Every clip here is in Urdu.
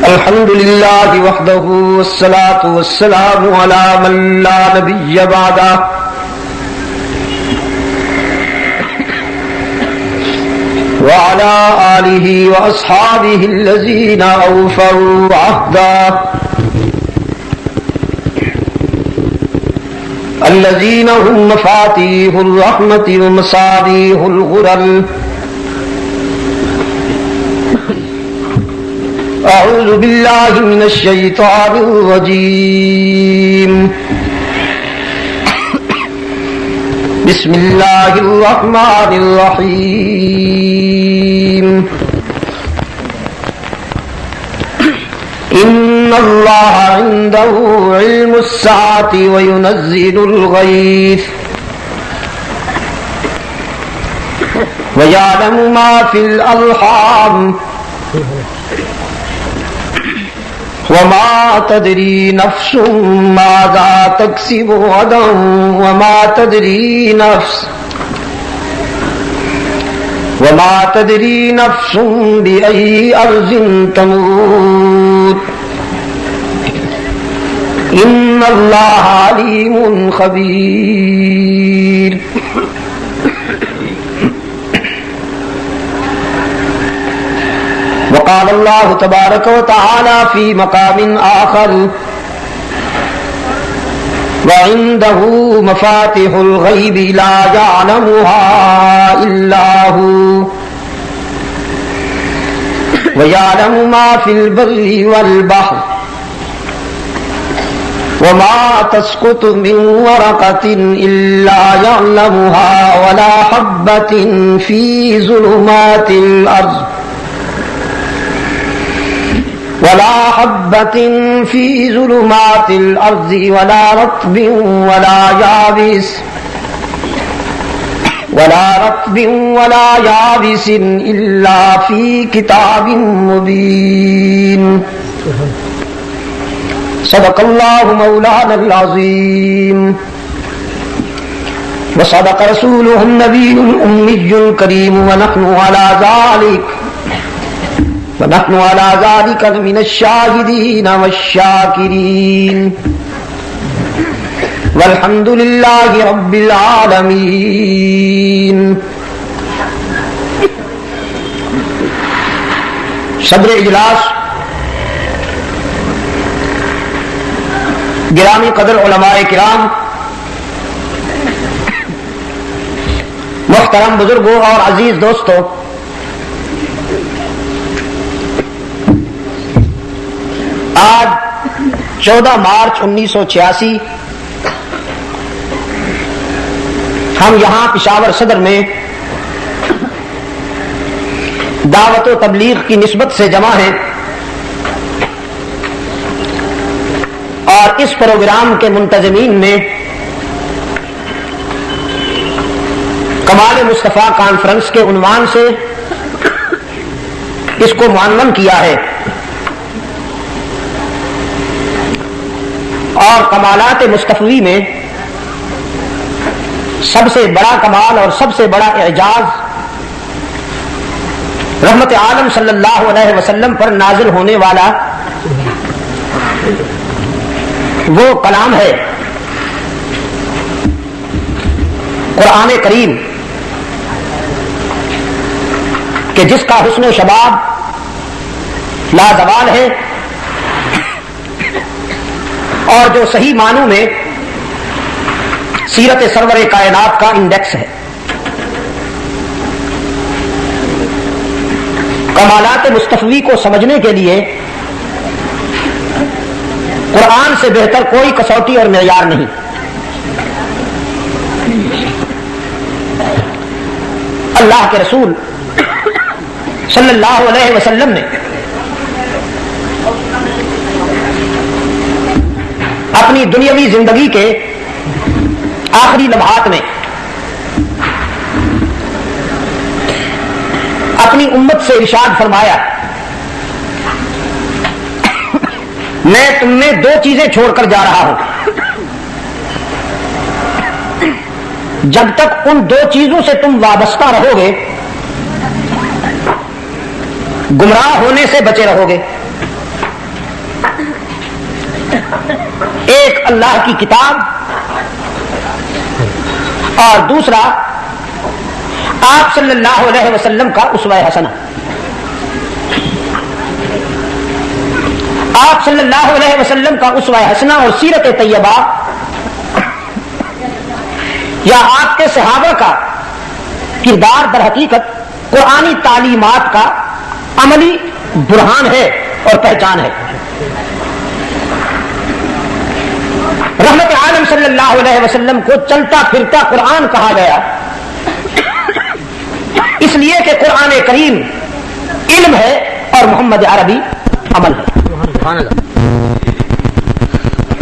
الحمد لله وحده والصلاة والسلام على من لا نبي بعده وعلى آله وأصحابه الذين أوفوا عهدا الذين هم مفاتيح الرحمة ومصابيح الغرر. أعوذ بالله من الشيطان الرجيم. بسم الله الرحمن الرحيم. إن الله عنده علم الساعة وينزل الغيث ويعلم ما في الأرحام وما تدري نفس ماذا تكسب غدا وما تدري نفس بأي أرض تموت. إن الله عليم خبير. وقال الله تبارك وتعالى في مقام آخر وعنده مفاتيح الغيب لا يعلمها إلا هو ويعلم ما في البر والبحر وما تسقط من ورقة إلا يعلمها ولا حبة في ظلمات الأرض ولا رطب ولا يابس إلا في كتاب مبين. صدق الله مولانا العظيم وصدق رسوله النبي الأمي الكريم ونحن على ذلك من الشاهدين والشاكرين والحمد لله رب العالمين. صدر اجلاس گرامی قدر علماء کرام، محترم بزرگوں اور عزیز دوستوں، آج 14 مارچ 1986 ہم یہاں پشاور صدر میں دعوت و تبلیغ کی نسبت سے جمع ہیں اور اس پروگرام کے منتظمین نے کمال مصطفیٰ کانفرنس کے عنوان سے اس کو معنون کیا ہے اور کمالات مصطفی میں سب سے بڑا کمال اور سب سے بڑا اعجاز رحمت عالم صلی اللہ علیہ وسلم پر نازل ہونے والا وہ کلام ہے قرآن کریم کہ جس کا حسن و شباب لازوال ہے اور جو صحیح معنوں میں سیرت سرور کائنات کا انڈیکس ہے. کمالات مصطفی کو سمجھنے کے لیے قرآن سے بہتر کوئی کسوٹی اور معیار نہیں. اللہ کے رسول صلی اللہ علیہ وسلم نے اپنی دنیاوی زندگی کے آخری لمحات میں اپنی امت سے ارشاد فرمایا، میں تم میں 2 چیزیں چھوڑ کر جا رہا ہوں، جب تک ان 2 چیزوں سے تم وابستہ رہو گے گمراہ ہونے سے بچے رہو گے. ایک اللہ کی کتاب اور دوسرا آپ صلی اللہ علیہ وسلم کا اسوہ حسنہ. آپ صلی اللہ علیہ وسلم کا اسوہ حسنہ اور سیرت طیبہ یا آپ کے صحابہ کا کردار در حقیقت قرآنی تعلیمات کا عملی برہان ہے اور پہچان ہے. رحمت عالم صلی اللہ علیہ وسلم کو چلتا پھرتا قرآن کہا گیا اس لیے کہ قرآن کریم علم ہے اور محمد عربی عمل ہے.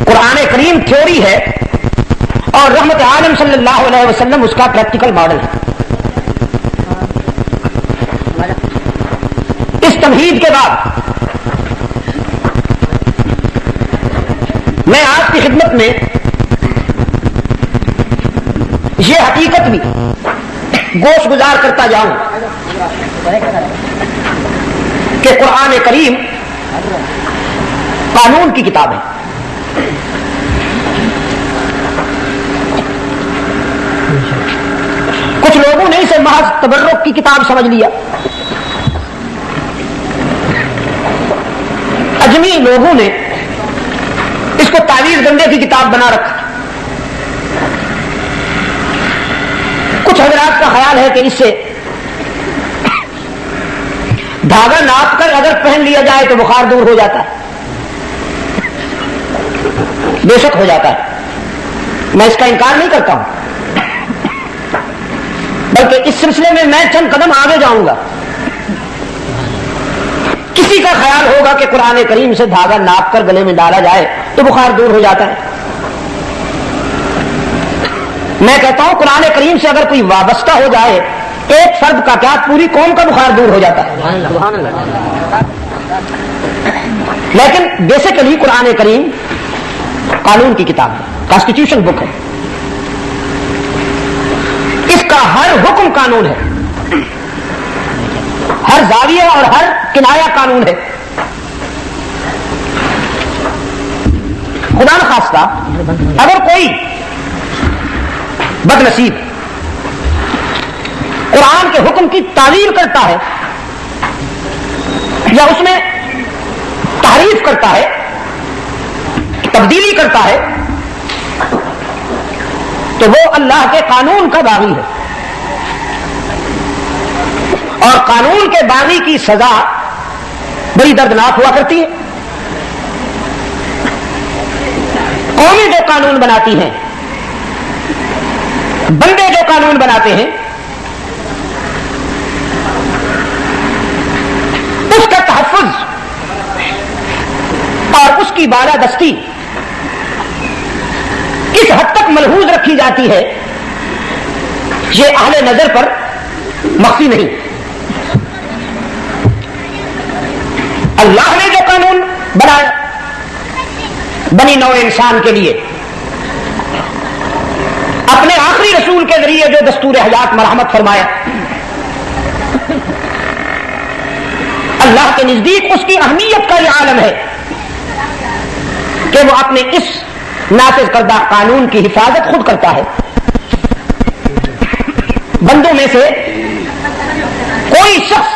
قرآن کریم تھیوری ہے اور رحمت عالم صلی اللہ علیہ وسلم اس کا پریکٹیکل ماڈل ہے. اس تمہید کے بعد میں آپ کی خدمت میں یہ حقیقت بھی گوش گزار کرتا جاؤں کہ قرآن کریم قانون کی کتاب ہے. کچھ لوگوں نے اسے محض تبرک کی کتاب سمجھ لیا. اجمی لوگوں نے اس کو تعویذ گنڈے کی کتاب بنا رکھا. کچھ حضرات کا خیال ہے کہ اس سے دھاگا ناپ کر اگر پہن لیا جائے تو بخار دور ہو جاتا ہے. بے شک ہو جاتا ہے, میں اس کا انکار نہیں کرتا ہوں, بلکہ اس سلسلے میں میں چند قدم آگے جاؤں گا. کسی کا خیال ہوگا کہ قرآن کریم سے دھاگا ناپ کر گلے میں ڈالا جائے تو بخار دور ہو جاتا ہے. میں کہتا ہوں قرآن کریم سے اگر کوئی وابستہ ہو جائے ایک فرد کا کیا پوری قوم کا بخار دور ہو جاتا ہے. لیکن بیسیکلی قرآن کریم قانون کی کتاب ہے, کانسٹیٹیوشن بک ہے. اس کا ہر حکم قانون ہے, ہر زاویہ اور ہر کنایا قانون ہے. خدا نخواستہ اگر کوئی بد نصیب قرآن کے حکم کی تعویل کرتا ہے یا اس میں تحریف کرتا ہے, تبدیلی کرتا ہے, تو وہ اللہ کے قانون کا باغی ہے. اور قانون کے باغی کی سزا بڑی دردناک ہوا کرتی ہے. قومیں جو قانون بناتی ہیں, بندے جو قانون بناتے ہیں, اس کا تحفظ اور اس کی بالادستی اس حد تک ملحوظ رکھی جاتی ہے یہ اہل نظر پر مخفی نہیں. اللہ نے جو قانون بنایا بنی نوع انسان کے لیے, اپنے آخری رسول کے ذریعے جو دستور حیات مرحمت فرمایا, اللہ کے نزدیک اس کی اہمیت کا یہ عالم ہے کہ وہ اپنے اس نافذ کردہ قانون کی حفاظت خود کرتا ہے. بندوں میں سے کوئی شخص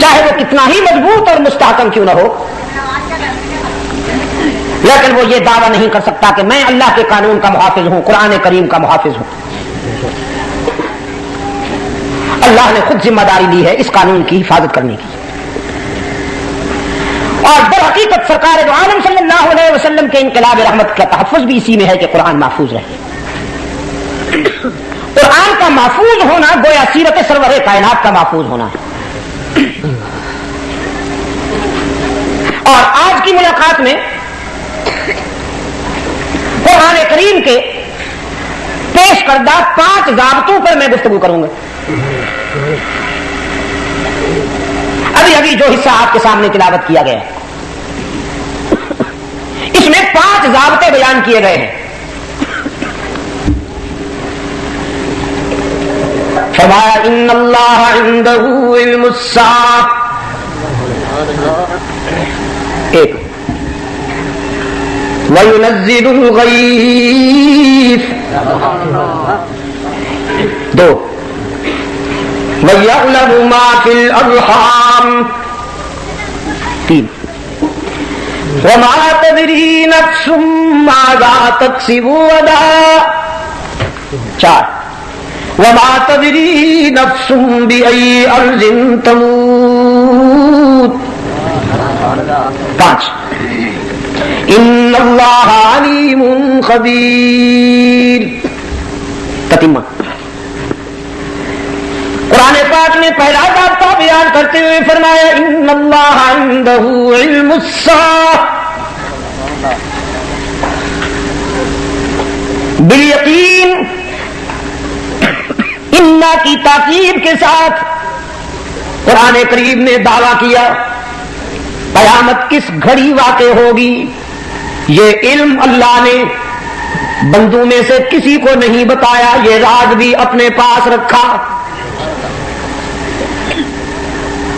چاہے وہ کتنا ہی مضبوط اور مستحکم کیوں نہ ہو, لیکن وہ یہ دعویٰ نہیں کر سکتا کہ میں اللہ کے قانون کا محافظ ہوں, قرآن کریم کا محافظ ہوں. اللہ نے خود ذمہ داری لی ہے اس قانون کی حفاظت کرنے کی. اور در حقیقت سرکار دو عالم صلی اللہ علیہ وسلم کے انقلاب رحمت کا تحفظ بھی اسی میں ہے کہ قرآن محفوظ رہے. قرآن کا محفوظ ہونا گویا سیرت سرور کائنات کا محفوظ ہونا ہے. اور آج کی ملاقات میں قرآن کریم کے پیش کردہ 5 ضابطوں پر میں گفتگو کروں گا. ابھی جو حصہ آپ کے سامنے تلاوت کیا گیا ہے اس میں 5 ضابطے بیان کیے گئے ہیں. فرمایا ان اللہ عنده علم الساعة ایک وَيُنَزِّلُ الْغَيْثَ، دو وَيَعْلَمُ مَا فِي الْأَرْحَامِ، تین وَمَا تَدْرِي نَفْسٌ مَاذَا تَكْسِبُ غَدًا، چار وَمَا تَدْرِي نَفْسٌ بِأَيِّ أَرْضٍ تَمُوتُ، پانچ ان اللہ علیم خبیر۔ تتمہ قرآن پاک نے پہلا ضابطہ بیان کرتے ہوئے فرمایا ان اللہ عندہ علم الساعہ، بالیقین انا کی تاکید کے ساتھ قرآن کریم نے دعویٰ کیا قیامت کس گھڑی واقع ہوگی، یہ علم اللہ نے بندوں میں سے کسی کو نہیں بتایا، یہ راز بھی اپنے پاس رکھا،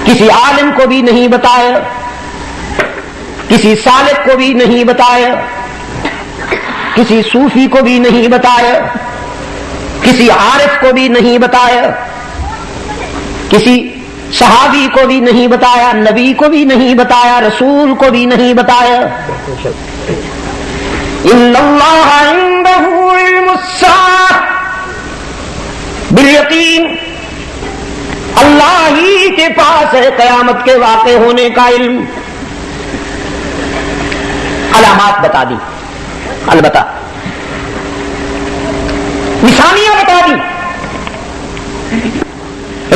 کسی عالم کو بھی نہیں بتایا، کسی سالک کو بھی نہیں بتایا، کسی صوفی کو بھی نہیں بتایا، کسی عارف کو بھی نہیں بتایا، کسی صحابی کو بھی نہیں بتایا، نبی کو بھی نہیں بتایا، رسول کو بھی نہیں بتایا۔ ان اللہ عندہ علم الساعہ، بالیقین اللہ ہی کے پاس ہے قیامت کے واقع ہونے کا علم۔ علامات بتا دی، البتہ نشانیاں بتا دی،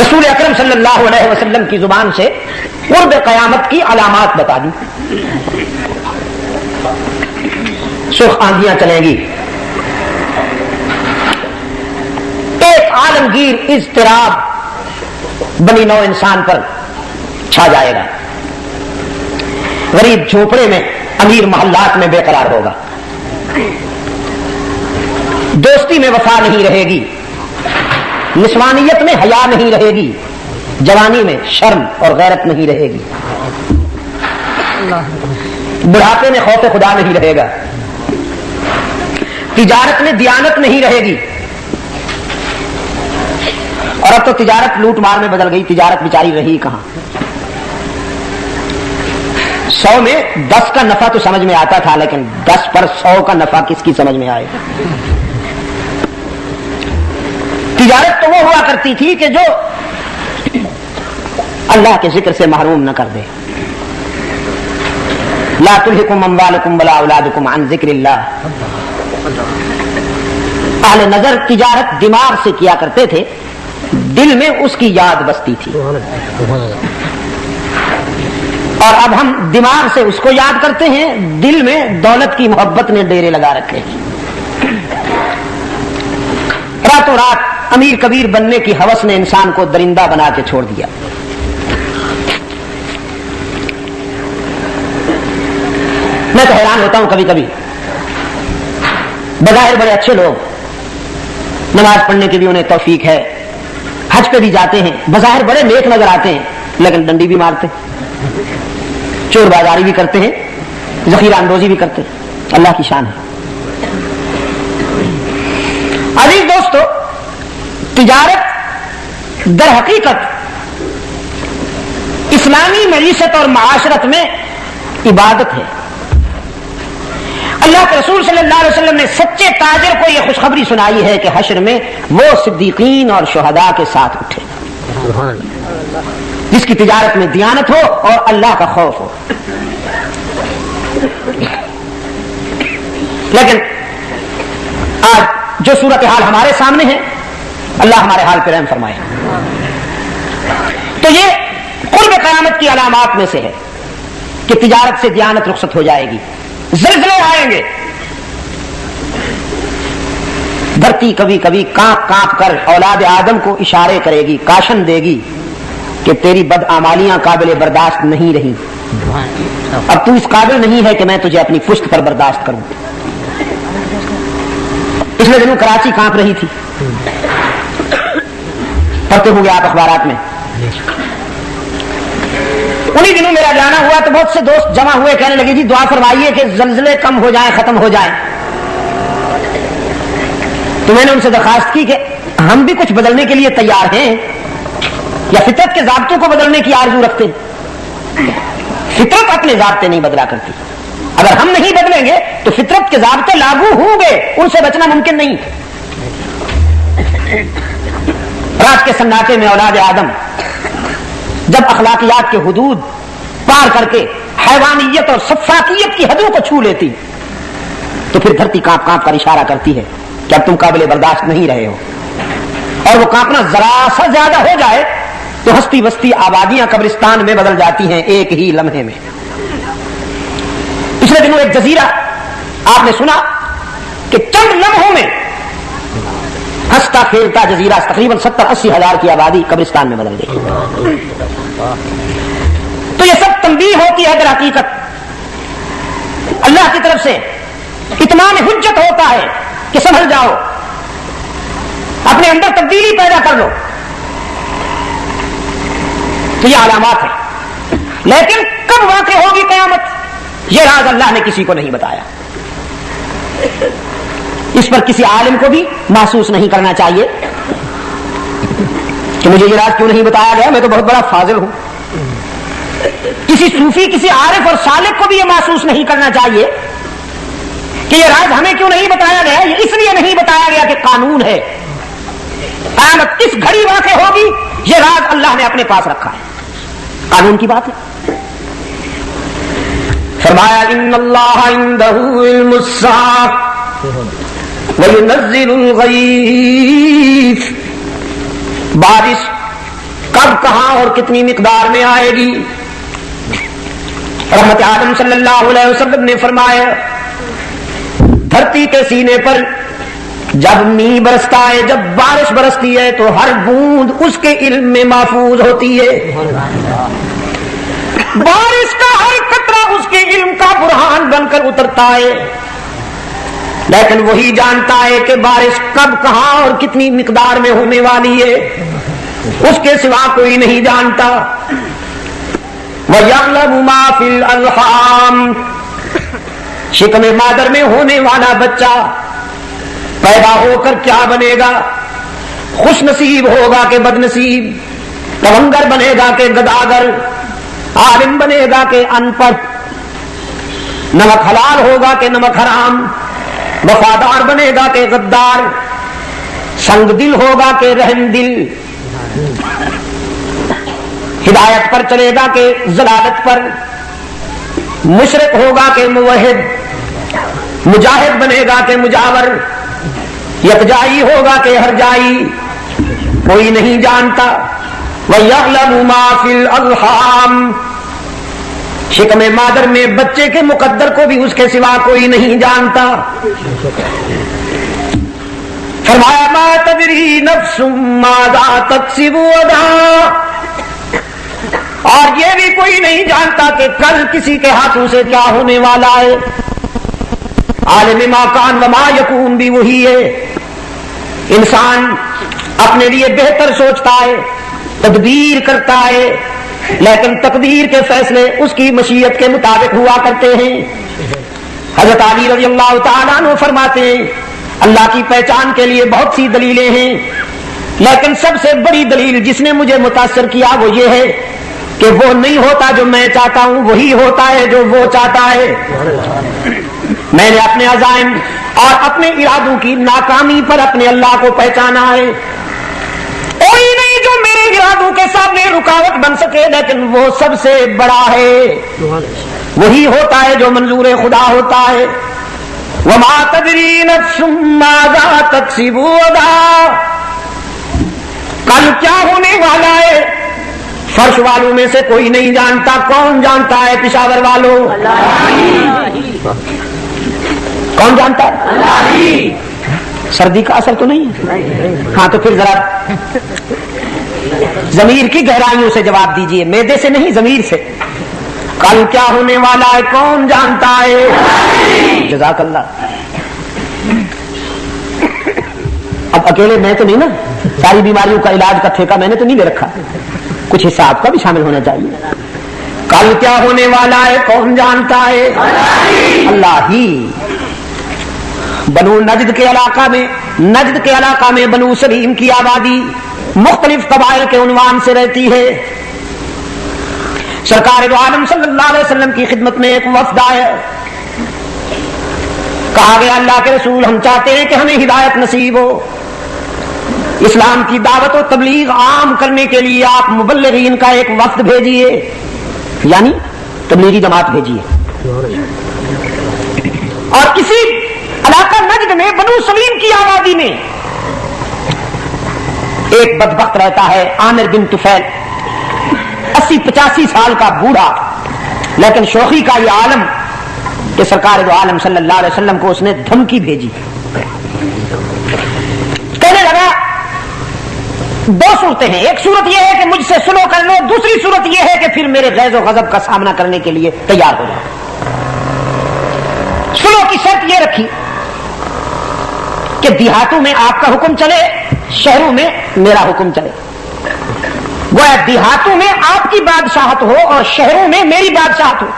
رسول اکرم صلی اللہ علیہ وسلم کی زبان سے قرب قیامت کی علامات بتا دی۔ سرخ آندیاں چلیں گی، ایک عالمگیر اضطراب بنی نوع انسان پر چھا جائے گا، غریب جھوپڑے میں امیر محلات میں بے قرار ہوگا، دوستی میں وفا نہیں رہے گی، نسوانیت میں حیا نہیں رہے گی، جوانی میں شرم اور غیرت نہیں رہے گی، بڑھاپے میں خوف خدا نہیں رہے گا، تجارت میں دیانت نہیں رہے گی، اور اب تو تجارت لوٹ مار میں بدل گئی، تجارت بیچاری رہی کہاں؟ 100 میں 10 کا نفع تو سمجھ میں آتا تھا، لیکن 10 پر 100 کا نفع کس کی سمجھ میں آئے؟ تجارت تو وہ ہوا کرتی تھی کہ جو اللہ کے ذکر سے محروم نہ کر دے۔ لا تلہکم اموالکم ولا اولادکم عن ذکر اللہ۔ اہل نظر تجارت دماغ سے کیا کرتے تھے، دل میں اس کی یاد بستی تھی، اور اب ہم دماغ سے اس کو یاد کرتے ہیں، دل میں دولت کی محبت نے ڈیرے لگا رکھے ہیں۔ راتوں رات امیر کبیر بننے کی ہوس نے انسان کو درندہ بنا کے چھوڑ دیا۔ میں تو حیران ہوتا ہوں کبھی کبھی، بظاہر بڑے اچھے لوگ، نماز پڑھنے کی بھی انہیں توفیق ہے، حج پہ بھی جاتے ہیں، بظاہر بڑے نیک نظر آتے ہیں، لیکن ڈنڈی بھی مارتے، چور بازاری بھی کرتے ہیں، ذخیرہ اندوزی بھی کرتے ہیں۔ اللہ کی شان ہے۔ عزیز دوستو، تجارت در حقیقت اسلامی معیشت اور معاشرت میں عبادت ہے۔ اللہ کے رسول صلی اللہ علیہ وسلم نے سچے تاجر کو یہ خوشخبری سنائی ہے کہ حشر میں وہ صدیقین اور شہداء کے ساتھ اٹھے جس کی تجارت میں دیانت ہو اور اللہ کا خوف ہو۔ لیکن آج جو صورتحال ہمارے سامنے ہے، اللہ ہمارے حال پہ رحم فرمائے۔ تو یہ قرب قیامت کی علامات میں سے ہے کہ تجارت سے دیانت رخصت ہو جائے گی، زلزلے آئیں گے، دھرتی کبھی کبھی کانپ کانپ کر اولاد آدم کو اشارے کرے گی، کاشن دے گی کہ تیری بدعمالیاں قابل برداشت نہیں رہی، اب تو اس قابل نہیں ہے کہ میں تجھے اپنی پشت پر برداشت کروں۔ پچھلے دنوں کراچی کانپ رہی تھی، پڑھتے ہوں گے آپ اخبارات میں، انہی دنوں میرا جانا ہوا تو بہت سے دوست جمع ہوئے، کہنے لگے جی دعا فرمائیے کہ زلزلے کم ہو جائیں، ختم ہو جائیں. تو میں نے ان سے درخواست کی کہ ہم بھی کچھ بدلنے کے لیے تیار ہیں یا فطرت کے ضابطوں کو بدلنے کی آرزو رکھتے ہیں؟ فطرت اپنے ضابطے نہیں بدلا کرتی. اگر ہم نہیں بدلیں گے تو فطرت کے ضابطے لاگو ہوں گے، ان سے بچنا ممکن نہیں. رات کے سناٹے میں اولاد آدم جب اخلاقیات کے حدود پار کر کے حیوانیت اور سفاکیت کی حدوں کو چھو لیتی تو پھر دھرتی کانپ کانپ کر اشارہ کرتی ہے کہ اب تم قابل برداشت نہیں رہے ہو. اور وہ کانپنا ذرا سا زیادہ ہو جائے تو ہستی بستی آبادیاں قبرستان میں بدل جاتی ہیں ایک ہی لمحے میں. پچھلے دنوں ایک جزیرہ آپ نے سنا کہ چند لمحوں میں ہنستا کھیلتا جزیرہ تقریباً 70-80 ہزار کی آبادی قبرستان میں بدل گئی. تو یہ سب تنبیہ ہوتی ہے. در حقیقت اللہ کی طرف سے اتمام حجت ہوتا ہے کہ سنبھل جاؤ، اپنے اندر تبدیلی پیدا کر لو. تو یہ علامات ہیں. لیکن کب واقع ہوگی قیامت، یہ راز اللہ نے کسی کو نہیں بتایا. اس پر کسی عالم کو بھی محسوس نہیں کرنا چاہیے کہ مجھے یہ راز کیوں نہیں بتایا گیا، میں تو بہت بڑا فاضل ہوں. کسی صوفی، کسی عارف اور سالک کو بھی یہ محسوس نہیں کرنا چاہیے کہ یہ راز ہمیں کیوں نہیں بتایا گیا. یہ اس لیے نہیں بتایا گیا کہ قانون ہے، قیامت کس گھڑی واقع ہوگی یہ راز اللہ نے اپنے پاس رکھا ہے. قانون کی بات ہے. فرمایا ان اللہ عنده علم الساعة وينزل الغیث. بارش کب، کہاں اور کتنی مقدار میں آئے گی؟ رحمت عالم صلی اللہ علیہ وسلم نے فرمایا دھرتی کے سینے پر جب می برستا ہے، جب بارش برستی ہے تو ہر بوند اس کے علم میں محفوظ ہوتی ہے. بارش کا ہر قطرہ اس کے علم کا برہان بن کر اترتا ہے. لیکن وہی جانتا ہے کہ بارش کب، کہاں اور کتنی مقدار میں ہونے والی ہے، اس کے سوا کوئی نہیں جانتا. وَيَعْلَمُ مَا فِي الْأَرْحَامِ. شکم مادر میں ہونے والا بچہ پیدا ہو کر کیا بنے گا، خوش نصیب ہوگا کہ بد نصیب، تونگر بنے گا کہ گداگر، عالم بنے گا کہ ان پڑھ، نمک حلال ہوگا کہ نمک حرام، وفادار بنے گا کہ غدار، سنگ دل ہوگا کہ رحم دل، ہدایت پر چلے گا کہ ضلالت پر، مشرک ہوگا کہ موحد، مجاہد بنے گا کہ مجاور، یکجائی ہوگا کہ ہر جائی، کوئی نہیں جانتا. وَيَعْلَمُ مَا فِي الْأَرْحَامِ. شکم مادر میں بچے کے مقدر کو بھی اس کے سوا کوئی نہیں جانتا. فرمایا ما تدری نفس ماذا تکسب غدا. اور یہ بھی کوئی نہیں جانتا کہ کل کسی کے ہاتھوں سے کیا ہونے والا ہے. عالم ما کان وما یکون بھی وہی ہے. انسان اپنے لیے بہتر سوچتا ہے، تدبیر کرتا ہے، لیکن تقدیر کے فیصلے اس کی مشیت کے مطابق ہوا کرتے ہیں. حضرت علی رضی اللہ تعالیٰ عنہ فرماتے ہیں اللہ کی پہچان کے لیے بہت سی دلیلیں ہیں، لیکن سب سے بڑی دلیل جس نے مجھے متاثر کیا وہ یہ ہے کہ وہ نہیں ہوتا جو میں چاہتا ہوں، وہی ہوتا ہے جو وہ چاہتا ہے. میں نے اپنے عزائم اور اپنے ارادوں کی ناکامی پر اپنے اللہ کو پہچانا ہے. کوئی نہیں جو میرے ارادوں کے سامنے رکاوٹ بن سکے، لیکن وہ سب سے بڑا ہے، وہی ہوتا ہے جو منظور خدا ہوتا ہے. وما تدری نفس ماذا تکسب غدا. کل کیا ہونے والا ہے فرش والوں میں سے کوئی نہیں جانتا. کون جانتا ہے پشاور والوں؟ کون جانتا ہے؟ اللہ. سردی کا اثر تو نہیں ہے؟ ہاں تو پھر ذرا ضمیر کی گہرائیوں سے جواب دیجئے، معدے سے نہیں ضمیر سے. کل کیا ہونے والا ہے کون جانتا ہے؟ جزاک اللہ. اب اکیلے میں تو نہیں نا، ساری بیماریوں کا علاج کا ٹھیکہ میں نے تو نہیں لے رکھا، کچھ حصہ آپ کا بھی شامل ہونا چاہیے. کل کیا ہونے والا ہے کون جانتا ہے؟ اللہ ہی۔ بنو نجد کے علاقہ میں بنو سلیم کی آبادی مختلف قبائل کے عنوان سے رہتی ہے۔ سرکار دو عالم صلی اللہ علیہ وسلم کی خدمت میں ایک وفد آیا، کہا گیا اللہ کے رسول ہم چاہتے ہیں کہ ہمیں ہدایت نصیب ہو، اسلام کی دعوت و تبلیغ عام کرنے کے لیے آپ مبلغین کا ایک وفد بھیجیے، یعنی تبلیغی جماعت بھیجیے۔ اور کسی علاقہ نجد میں بنو سلیم کی آبادی میں ایک بدبخت رہتا ہے عامر بن طفیل، 80-85 سال کا بوڑھا، لیکن شوخی کا یہ عالم کہ سرکار دو عالم صلی اللہ علیہ وسلم کو اس نے دھمکی بھیجی، کہنے لگا دو صورتیں ہیں، ایک صورت یہ ہے کہ مجھ سے سلو کر لو، دوسری صورت یہ ہے کہ پھر میرے غیظ و غضب کا سامنا کرنے کے لیے تیار ہو جاؤ۔ سلو کی شرط یہ رکھی کہ دیہاتوں میں آپ کا حکم چلے، شہروں میں میرا حکم چلے، گویا دیہاتوں میں آپ کی بادشاہت ہو اور شہروں میں میری بادشاہت ہو۔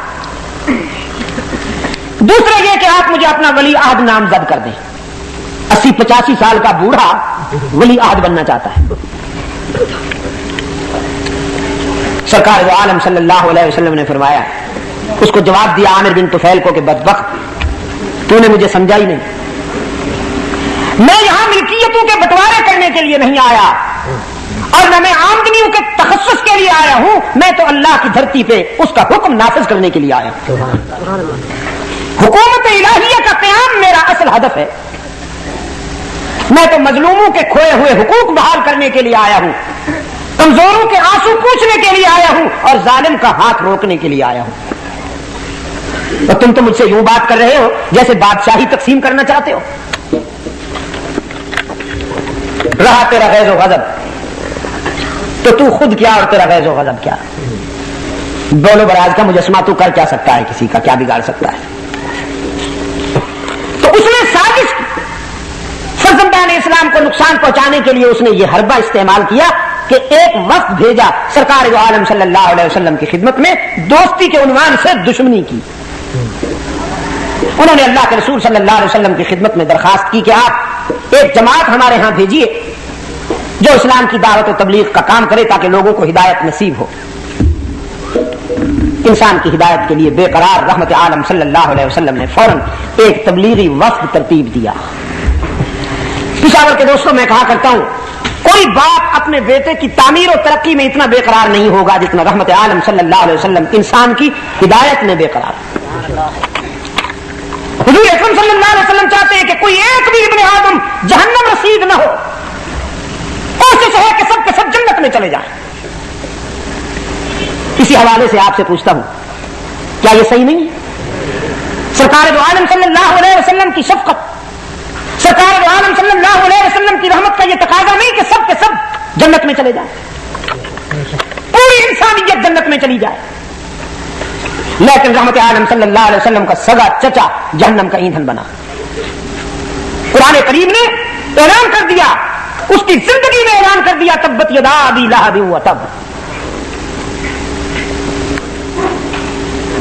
دوسرا یہ کہ آپ مجھے اپنا ولی عہد نامزد کر دیں۔ 80-85 سال کا بوڑھا ولی عہد بننا چاہتا ہے۔ سرکار دو عالم صلی اللہ علیہ وسلم نے فرمایا، اس کو جواب دیا عامر بن طفیل کو کہ بدبخت تو نے مجھے سمجھا ہی نہیں، میں یہاں ملکیتوں کے بٹوارے کرنے کے لیے نہیں آیا اور نہ میں آمدنیوں کے تخصص کے لیے آیا ہوں، میں تو اللہ کی دھرتی پہ اس کا حکم نافذ کرنے کے لیے آیا ہوں۔ حکومت الہیہ کا قیام میرا اصل ہدف ہے، میں تو مظلوموں کے کھوئے ہوئے حقوق بحال کرنے کے لیے آیا ہوں، کمزوروں کے آنسو پوچھنے کے لیے آیا ہوں اور ظالم کا ہاتھ روکنے کے لیے آیا ہوں۔ اور تم تو مجھ سے یوں بات کر رہے ہو جیسے بادشاہی تقسیم کرنا چاہتے ہو۔ رہا تیرا غیظ و غضب تو تو خود کیا اور تیرا غیظ و غضب کیا؟ بولو براز کا مجسمہ تو کر کیا سکتا ہے، کسی کا کیا بگاڑ سکتا ہے؟ تو اس نے سازش فرزندان اسلام کو نقصان پہنچانے کے لیے اس نے یہ حربہ استعمال کیا کہ ایک وفد بھیجا سرکار دو عالم صلی اللہ علیہ وسلم کی خدمت میں، دوستی کے عنوان سے دشمنی کی۔ انہوں نے اللہ کے رسول صلی اللہ علیہ وسلم کی خدمت میں درخواست کی کہ آپ ایک جماعت ہمارے ہاں بھیجیے جو اسلام کی دعوت و تبلیغ کا کام کرے تاکہ لوگوں کو ہدایت نصیب ہو۔ انسان کی ہدایت کے لیے بے قرار رحمت عالم صلی اللہ علیہ وسلم نے فوراً ایک تبلیغی وفد ترتیب دیا۔ پشاور کے دوستوں میں کہا کرتا ہوں، کوئی باپ اپنے بیٹے کی تعمیر و ترقی میں اتنا بے قرار نہیں ہوگا جتنا رحمت عالم صلی اللہ علیہ وسلم انسان کی ہدایت میں بے قرار۔ حضور اکرم صلی اللہ علیہ وسلم چاہتے ہیں کہ کوئی ایک بھی ابن آدم جہنم رسید نہ ہو، کوشش ہے کہ سب جنت میں چلے جائیں۔ اسی حوالے سے آپ سے پوچھتا ہوں، کیا یہ صحیح نہیں ہے؟ سرکار دو عالم صلی اللہ علیہ وسلم کی شفقت، سرکار دو عالم صلی اللہ علیہ وسلم کی رحمت کا یہ تقاضا نہیں کہ سب کے سب جنت میں چلے جائیں، پوری انسانیت جنت میں چلی جائے، لیکن رحمت عالم صلی اللہ علیہ وسلم کا سگا چچا جہنم کا ایندھن بنا۔ قرآن کریم نے اعلان کر دیا، اس کی زندگی میں اعلان کر دیا، تبت یدا ابی لہب وتب۔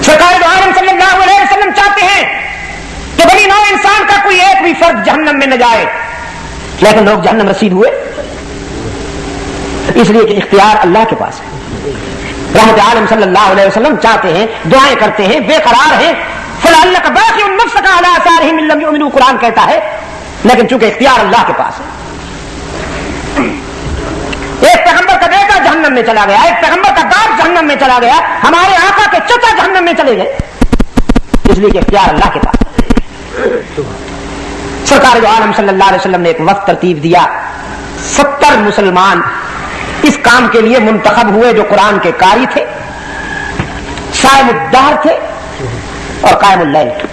سرکار دو عالم صلی اللہ علیہ وسلم چاہتے ہیں کہ بنی نوع انسان کا کوئی ایک بھی فرد جہنم میں نہ جائے، لیکن لوگ جہنم رسید ہوئے، اس لیے کہ اختیار اللہ کے پاس ہے۔ رحمت عالم صلی اللہ علیہ وسلم چاہتے ہیں، دعائیں کرتے ہیں، بے قرار ہیں، فلعلک باخع نفسک علی آثارہم ان لم یؤمنوا، قرآن کہتا ہے، لیکن چونکہ اختیار اللہ کے پاس ہے۔ ایک پیغمبر کا بیٹا جہنم میں چلا گیا، ایک پیغمبر کا باپ جہنم میں چلا گیا، ہمارے آقا کے چچا جہنم میں چلے گئے، اس لیے کہ اختیار اللہ کے پاس ہے۔ سرکار دو عالم صلی اللہ علیہ وسلم نے ایک وقت ترتیب دیا، 70 مسلمان اس کام کے لیے منتخب ہوئے جو قرآن کے قاری تھے، صائم الدہر تھے اور قائم اللیل تھے۔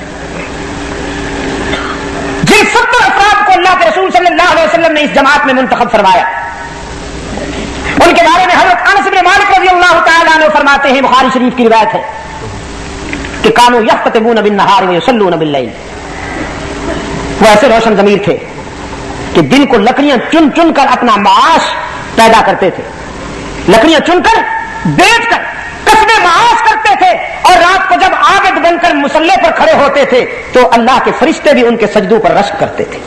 جن 70 افراد کو اللہ کے رسول صلی اللہ علیہ وسلم نے اس جماعت میں منتخب فرمایا، ان کے بارے میں حضرت انس بن مالک رضی اللہ تعالیٰ عنہ فرماتے ہیں، بخاری شریف کی روایت ہے کہ کانوا یختتمون بالنہار ویصلون باللیل، وہ ایسے روشن ضمیر تھے کہ دن کو لکڑیاں چن چن کر اپنا معاش پیدا کرتے تھے، لکڑیاں چن کر بیچ کر کسب معاش کرتے کرتے تھے اور رات کو جب عابد بن کر مصلی پر کھڑے ہوتے تھے تو اللہ کے فرشتے بھی ان کے سجدوں پر رشک کرتے تھے.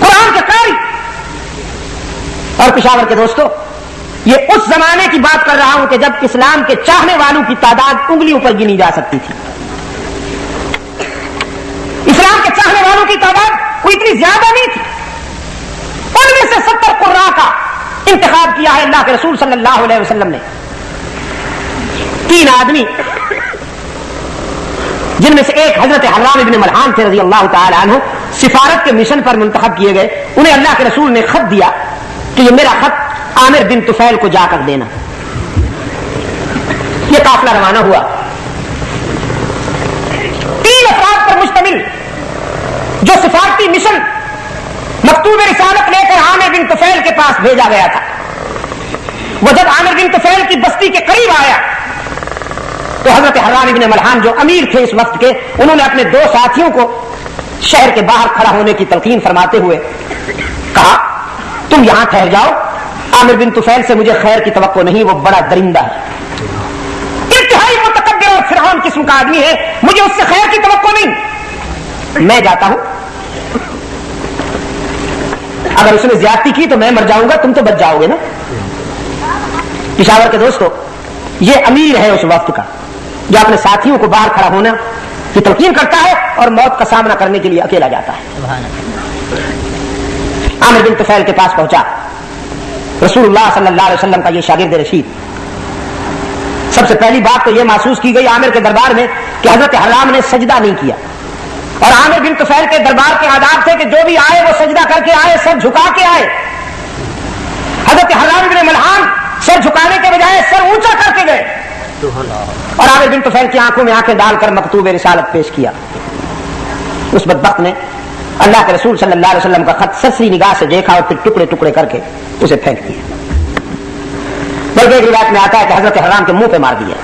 قرآن کے قاری. اور پشاور کے دوستو، یہ اس زمانے کی بات کر رہا ہوں کہ جب اسلام کے چاہنے والوں کی تعداد انگلیوں پر گنی جا سکتی تھی. اسلام کے چاہنے والوں کی تعداد کوئی اتنی زیادہ نہیں تھی. ان میں سے 70 قراء کا انتخاب کیا ہے اللہ کے رسول صلی اللہ علیہ وسلم نے. 3 آدمی جن میں سے ایک حضرت حرام ابن ملحان تھے رضی اللہ تعالی عنہ، سفارت کے مشن پر منتخب کیے گئے. انہیں اللہ کے رسول نے خط دیا کہ یہ میرا خط عامر بن طفیل کو جا کر دینا. یہ قافلہ روانہ ہوا. 3 افراد پر مشتمل جو سفارتی مشن مکتوب رسالت لے کر عامر بن طفیل کے پاس بھیجا گیا تھا. وہ جب عامر بن طفیل کی بستی کے قریب آیا تو حضرت حرام ابن ملحان جو امیر تھے اس وقت کے، انہوں نے اپنے 2 ساتھیوں کو شہر کے باہر کھڑا ہونے کی تلقین فرماتے ہوئے کہا تم یہاں ٹھہر جاؤ، عامر بن طفیل سے مجھے خیر کی توقع نہیں، وہ بڑا درندہ ہے، انتہائی متکبر اور فرعون قسم کا آدمی ہے، مجھے اس سے خیر کی توقع نہیں، میں جاتا ہوں، اگر اس نے زیادتی کی تو میں مر جاؤں گا، تم تو بچ جاؤ گے نا. پشاور کے دوستو، یہ امیر ہے اس وقت کا جو اپنے ساتھیوں کو باہر کھڑا ہونا کی تلقین کرتا ہے اور موت کا سامنا کرنے کے لیے اکیلا جاتا ہے. عامر بن طفیل کے پاس پہنچا. رسول اللہ صلی اللہ علیہ وسلم کا یہ شاگرد رشید. سب سے پہلی بات تو یہ محسوس کی گئی عامر کے دربار میں کہ حضرت حرام نے سجدہ نہیں کیا، اور عامر بن طفیل کے دربار کے آداب تھے کہ جو بھی آئے وہ سجدہ کر کے آئے، سر جھکا کے آئے. حضرت حرام بن ملحان سر جھکانے کے بجائے سر اونچا کر کے گئے اور عامر بن طفیل کی آنکھوں میں آنکھیں ڈال کر مکتوب رسالت پیش کیا. اس بدبخت نے اللہ کے رسول صلی اللہ علیہ وسلم کا خط سرسری نگاہ سے دیکھا اور پھر ٹکڑے ٹکڑے کر کے اسے پھینک دیا. بلکہ ایک روایت میں آتا ہے کہ حضرت حرام کے منہ پہ مار دیا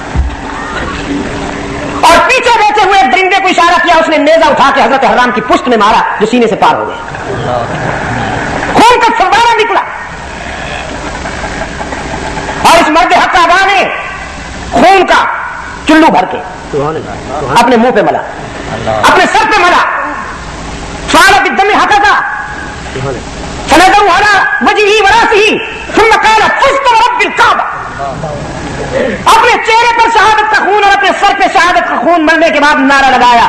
اور پیچھے بیٹھے ہوئے درندے کو اشارہ کیا، اس نے نیزہ اٹھا کے حضرت حرام کی پشت میں مارا جو سینے سے پار ہو گیا. خون کا فوارہ نکلا اور اس مرد حق ادا نے خون کا چلو بھر کے اپنے منہ پہ ملا، اپنے سر پہ ملا. فعل بالدم حقا فنظر على وجهه وراسه ثم قال فزت ورب الكعبة. اپنے چہرے پر شہادت کا خون اور اپنے سر پہ شہادت کا خون ملنے کے بعد نعرہ لگایا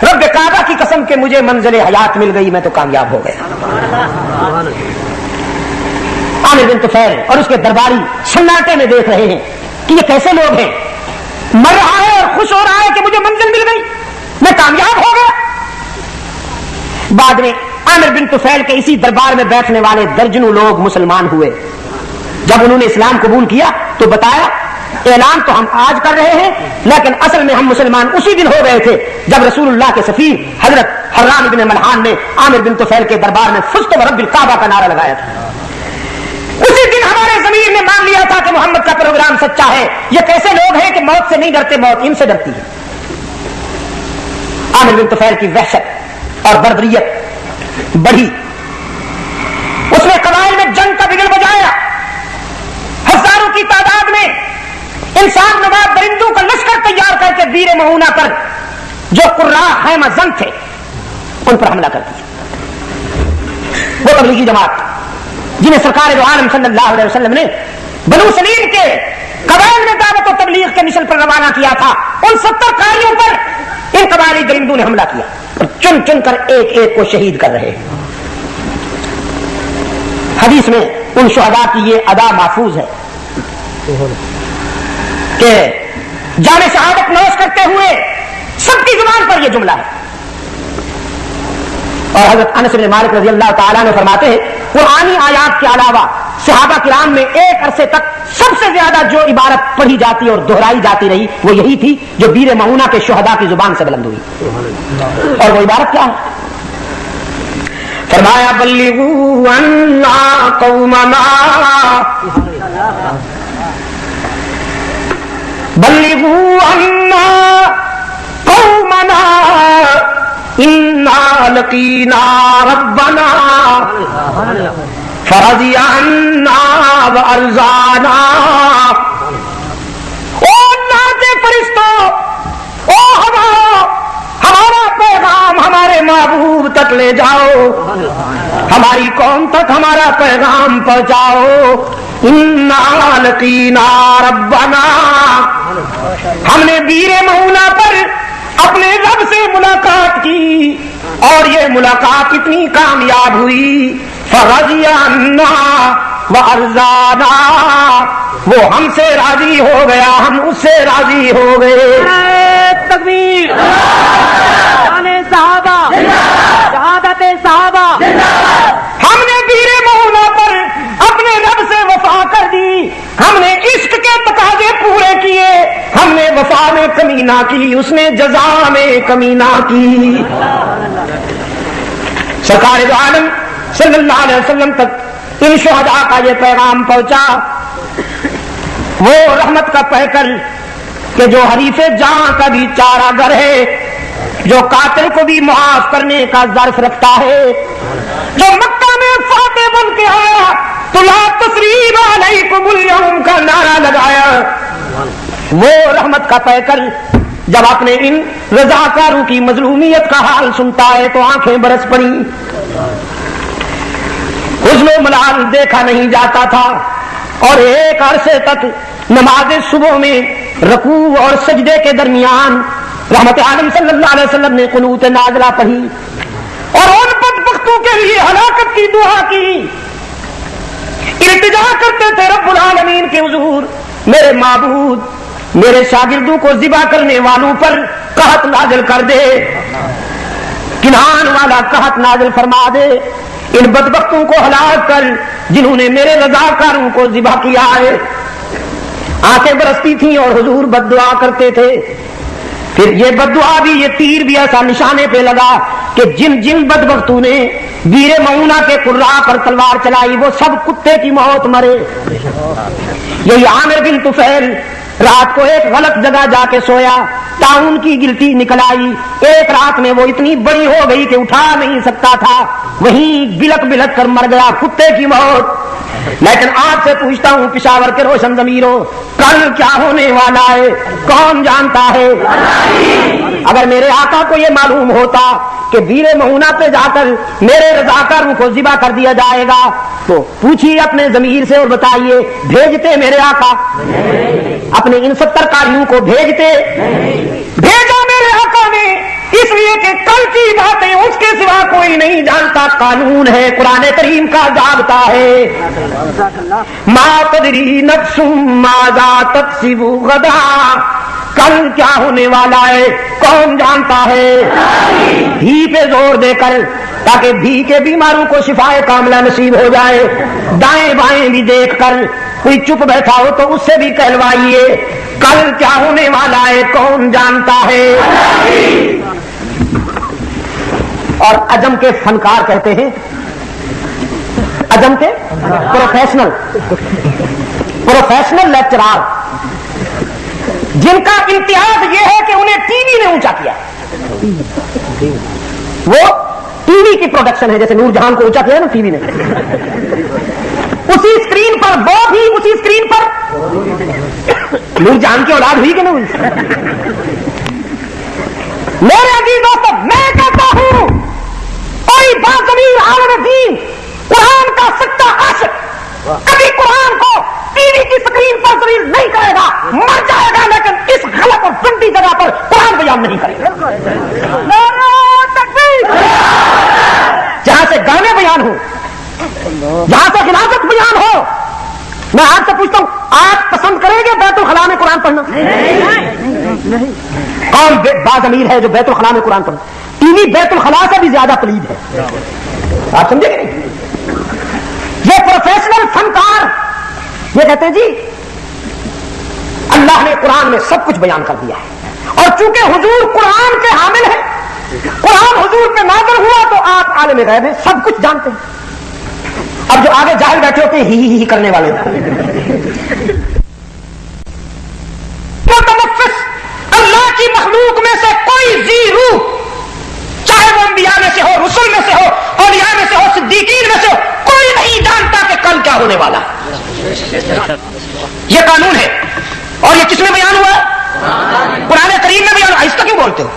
رب کعبہ کی قسم کہ مجھے منزل حیات مل گئی، میں تو کامیاب ہو گیا. عامر بن طفیل اور اس کے درباری سناٹے میں دیکھ رہے ہیں کہ یہ کیسے لوگ ہیں، مر رہا ہے اور خوش ہو رہا ہے کہ مجھے منزل مل گئی، میں کامیاب ہو گیا. بعد میں عامر بن طفیل کے اسی دربار میں بیٹھنے والے درجنوں لوگ مسلمان ہوئے. جب انہوں نے اسلام قبول کیا تو بتایا اعلان تو ہم آج کر رہے ہیں لیکن اصل میں ہم مسلمان اسی دن ہو گئے تھے جب رسول اللہ کے سفیر حضرت حرام بن ملحان نے عامر بن طفیل کے دربار میں فزت ورب الکعبہ کا نعرہ لگایا تھا. اسی دن ہمارے ضمیر نے مان لیا تھا کہ محمد کا پروگرام سچا ہے. یہ کیسے لوگ ہیں کہ موت سے نہیں ڈرتے، موت ان سے ڈرتی ہے. عامر بن طفیل کی وحشت اور بربریت بڑھی. اس نے قبائل میں جنگ کا بگل بجایا. ہزاروں کی تعداد میں انسان نواب درندوں کا لشکر تیار کر کے بیر مہونہ پر جو قراء خیمہ زن تھے ان پر حملہ کر دیا. وہ تبلیغی جماعت جنہیں سرکار دو عالم صلی اللہ علیہ وسلم نے بنو سلیم کے قبائل میں دعوت و تبلیغ کے مشن پر روانہ کیا تھا، ان 70 قاریوں پر ان قبائلی درندوں نے حملہ کیا اور چن چن کر ایک ایک کو شہید کر رہے ہیں. حدیث میں ان شہداء کی یہ ادا محفوظ ہے کہ جان شہادت نوش کرتے ہوئے سب کی زبان پر یہ جملہ ہے. اور حضرت انس بن مالک رضی اللہ تعالیٰ نے فرماتے ہیں قرآنی آیات کے علاوہ صحابہ کرام میں ایک عرصے تک سب سے زیادہ جو عبارت پڑھی جاتی اور دہرائی جاتی رہی وہ یہی تھی جو بیر مہونہ کے شہداء کی زبان سے بلند ہوئی. اور وہ عبارت کیا ہے؟ فرمایا بلغوا عنا قومنا بلغوا عنا قومنا انا لقینا ربنا فرضی عنا وارضانا محبوب تک لے جاؤ، ہماری قوم تک ہمارا پیغام پہنچاؤ۔ انا لقینا ربنا، ہم نے بیر معونہ پر اپنے رب سے ملاقات کی اور یہ ملاقات اتنی کامیاب ہوئی، فرضی عنا وارضانا، وہ ہم سے راضی ہو گیا، ہم اس سے راضی ہو گئے۔ تکبیر، صحابہ، شہادت صحابہ۔ ہم نے بیر معونہ پر اپنے رب سے وفا کر دی، ہم نے عشق کے تقاضے پورے کیے، ہم نے وفا میں کمی نہ کی، اس نے جزا میں کمی نہ کی۔ سرکار دو عالم صلی اللہ علیہ وسلم تک ان شہداء کا یہ پیغام پہنچا، وہ رحمت کا پیکر کہ جو حریف جاں کا بھی چارہ گر ہے، جو قاتل کو بھی معاف کرنے کا ظرف رکھتا ہے، جو مکہ میں فاتح بن کے آیا تو لا تثریب علیکم اليوم کا نعرہ لگایا، وہ رحمت کا پیکر جب اپنے ان رضاکاروں کی مظلومیت کا حال سنتا ہے تو آنکھیں برس پڑی۔ حزن و ملال دیکھا نہیں جاتا تھا، اور ایک عرصے تک نماز صبح میں رکوع اور سجدے کے درمیان رحمت عالم صلی اللہ علیہ وسلم نے قنوت نازلہ پڑھی اور ان بدبختوں کے لیے ہلاکت کی دعا کی، التجا کرتے تھے رب العالمین کے حضور، میرے معبود میرے شاگردوں کو ذبح کرنے والوں پر قحط نازل کر دے، کنعان والا قحط نازل فرما دے، ان بدبختوں کو ہلاک کر جنہوں نے میرے رضاکاروں کو ذبح کیا ہے۔ آنکھیں برستی تھیں اور حضور بد دعا کرتے تھے، پھر یہ بد دعا بھی، یہ تیر بھی ایسا نشانے پہ لگا کہ جن جن بدبختوں نے بیر معونہ کے قراء پر تلوار چلائی وہ سب کتے کی موت مرے۔ یہی عامر بن طفیل رات کو ایک غلط جگہ جا کے سویا، طاعون کی گلٹی نکل آئی، ایک رات میں وہ اتنی بڑی ہو گئی کہ اٹھا نہیں سکتا تھا، وہیں بلک بلک کر مر گیا، کتے کی موت۔ لیکن آپ سے پوچھتا ہوں پشاور کے روشن ضمیروں، کل کیا ہونے والا ہے کون جانتا ہے؟ اگر میرے آقا کو یہ معلوم ہوتا کہ بیر معونہ پہ جا کر میرے رضاکاروں کو ذبح کر دیا جائے گا تو پوچھیے اپنے ضمیر سے اور بتائیے بھیجتے میرے آقا؟ اپنے ان 70 قاریوں کو بھیجتے؟ بھیجا میرے آقا نے، اس لیے کہ کل کی باتیں اس کے سوا کوئی نہیں جانتا، قانون ہے قرآن کریم کا ضابطہ ہے، ما تدری نفس ماذا تکسب غدا، کل کیا ہونے والا ہے کون جانتا ہے؟ بھی پہ زور دے کر تاکہ بھی کے بیماروں کو شفائے کاملہ نصیب ہو جائے، دائیں بائیں بھی دیکھ کر کوئی چپ بیٹھا ہو تو اس سے بھی کہلوائیے کل کیا ہونے والا ہے کون جانتا ہے؟ اور عجم کے فنکار کہتے ہیں، عجم کے پروفیشنل لیکچرار جن کا امتیاز یہ ہے کہ انہیں ٹی وی نے اونچا کیا، وہ ٹی وی کی پروڈکشن ہے، جیسے نور جہان کو اونچا کیا نا ٹی وی نے، اسی اسکرین پر وہ بھی اسی اسکرین پر نور جہان کی اولاد ہوئی کہ نہیں ہوئی؟ میرے عزیز دوستو، میں کہتا ہوں کوئی باضمیر عالم دین قرآن کا سچا عاشق کبھی قرآن کو ٹی وی کی اسکرین پر ذلیل نہیں کرے گا، مر جائے گا، لیکن اس غلط اور گندی جگہ پر قرآن بیان نہیں کرے گا۔ جہاں سے گانے بیان ہو، جہاں سے خلافت بیان ہو، میں آپ سے پوچھتا ہوں آپ پسند کریں گے بیت الخلاء میں قرآن پڑھنا؟ کون باضمیر ہے جو بیت الخلاء میں قرآن پڑھنا؟ ٹی وی بیت الخلاء سے بھی زیادہ پلید ہے، آپ سمجھے کہ نہیں؟ یہ پروفیشنل فنکار یہ کہتے ہیں جی اللہ نے قرآن میں سب کچھ بیان کر دیا ہے، اور چونکہ حضور قرآن کے حامل ہیں، قرآن حضور پہ نازل ہوا تو آپ عالم غیب ہیں، سب کچھ جانتے ہیں۔ اب جو آگے جاہل بیٹھے ہوتے ہیں ہی کرنے والے، اللہ کی مخلوق میں سے کوئی ذی روح، چاہے وہ انبیاء میں سے ہو، رسول میں سے ہو، اولیاء میں سے ہو، صدیقین میں سے ہو، کوئی نہیں جانتا کہ کل کیا ہونے والا۔ یہ قانون ہے، اور یہ کس میں بیان ہوا؟ قرآن کریم میں بیان ہوا۔ اس کا کیوں بولتے ہو؟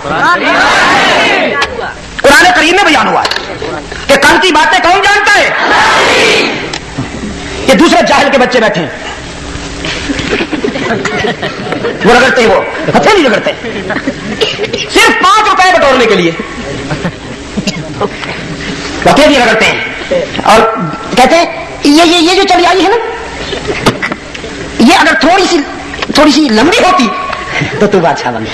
قرآن کریم میں کہ دوسرے جاہل کے بچے بیٹھے ہیں وہ رگڑتے ہیں، وہ ہتھے نہیں رگڑتے، صرف 5 روپے بٹورنے کے لیے ہتھے نہیں رگڑتے ہیں اور کہتے ہیں یہ جو چلی آئی ہے نا، یہ اگر تھوڑی سی لمبی ہوتی تو تو بادشاہ بن،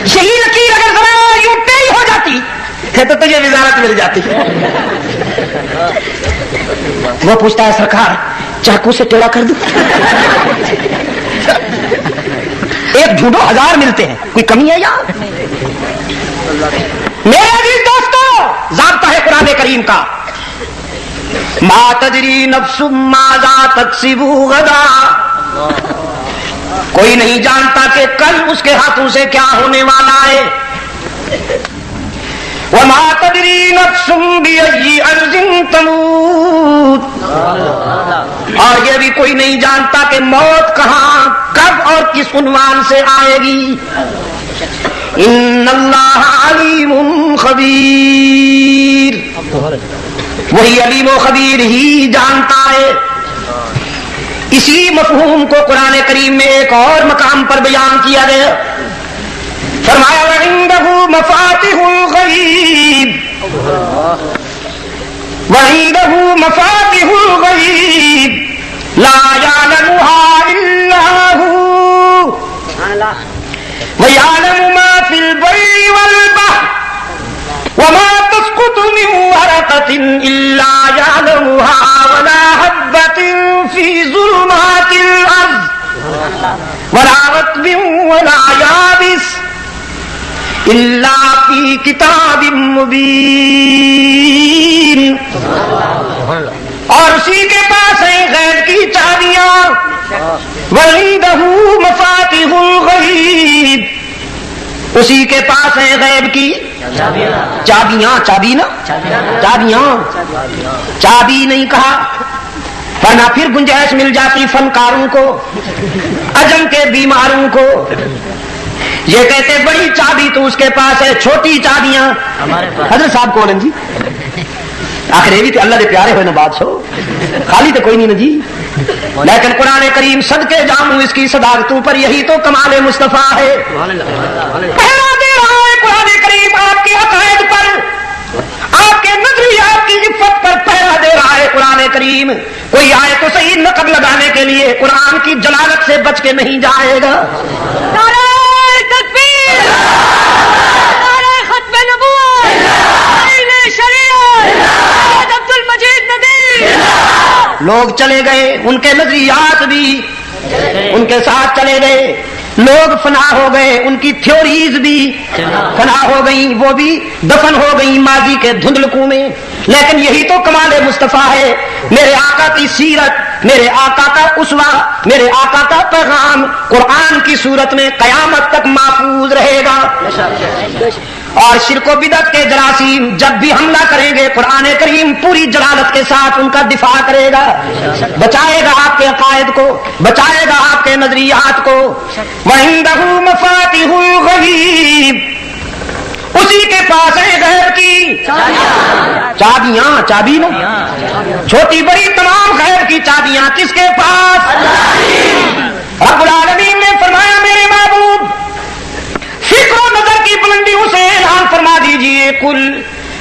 یہی لکیر اگر ذرا یوں ٹیڑھی ہو جاتی تو تجھے وزارت مل جاتی۔ وہ پوچھتا ہے سرکار چاقو سے ٹیڑھا کر دوں؟ ایک جھوٹو 1000 ملتے ہیں، کوئی کمی ہے یار؟ میرے عزیز دوستو، ضابطہ ہے قرآن کریم کا، ما تدری نفس ماذا تکسب غدا، کوئی نہیں جانتا کہ کل اس کے ہاتھوں سے کیا ہونے والا ہے۔ وما تدری نفس بأي أرض تموت، اور یہ بھی کوئی نہیں جانتا کہ موت کہاں، کب اور کس عنوان سے آئے گی۔ ان اللہ علیم خبیر، وہی علیم و خبیر ہی جانتا ہے۔ اسی مفہوم کو قرآن کریم میں ایک اور مقام پر بیان کیا گیا، فرمایا وعنده مفاتح الغیب، وعنده مفاتح الغیب لا يعلمها الا هو ويعلم ما في البر والبحر وما تسقط من ورقة إلا يعلمها ولا حبة في ظلمات الأرض ولا رطب ولا يابس إلا في كتاب مبين۔ اور اسی کے پاس ہیں غیب کی چابیاں، وعنده مفاتح الغیب، اسی کے پاس ہیں غیب کی چابیاں، چابی نا، چابیاں، چابی نہیں کہا ورنہ پھر گنجائش مل جاتی فنکاروں کو، عجم کے بیماروں کو، یہ کہتے بڑی چابی تو اس کے پاس ہے، چھوٹی چابیاں حضرت صاحب کون ہیں جی؟ آخر یہ بھی تو اللہ دے پیارے ہوئے نا بادشاہ، خالی تو کوئی نہیں نا جی۔ لیکن قرآن کریم صدقے جاموں اس کی صداقتوں پر، یہی تو کمال مصطفیٰ ہے۔ پہرا دے رہا ہے قرآن کریم آپ کے عقائد پر، آپ کے نظریات کی عفت پر پہرا دے رہا ہے قرآن کریم۔ کوئی آئے تو صحیح نقب لگانے کے لیے قرآن کی جلالت سے بچ کے نہیں جائے گا۔ نعرہ تکبیر، نعرہ ختم نبوت، تعلیم شریعت، عبد المجید ندیم۔ لوگ چلے گئے، ان کے نظریات بھی ان کے ساتھ چلے گئے، لوگ فنا ہو گئے، ان کی تھیوریز بھی فنا ہو گئیں، وہ بھی دفن ہو گئیں ماضی کے دھندلکوں میں۔ لیکن یہی تو کمال مصطفیٰ ہے، میرے آقا کی سیرت، میرے آقا کا اسوہ، میرے آقا کا پیغام قرآن کی صورت میں قیامت تک محفوظ رہے گا۔ اور شرک و بدعت کے جراثیم جب بھی حملہ کریں گے قرآن کریم پوری جلالت کے ساتھ ان کا دفاع کرے گا، بچائے گا آپ کے عقائد کو، بچائے گا آپ کے نظریات کو۔ وعنده مفاتح الغیب، اسی کے پاس ہے غیب کی چابیاں، چابی نا، چھوٹی بڑی تمام غیب کی چابیاں کس کے پاس؟ رب العالمین نے فرمایا میرے محبوب فکر و نظر کی بلندیوں سے اعلان فرما دیجئے، قل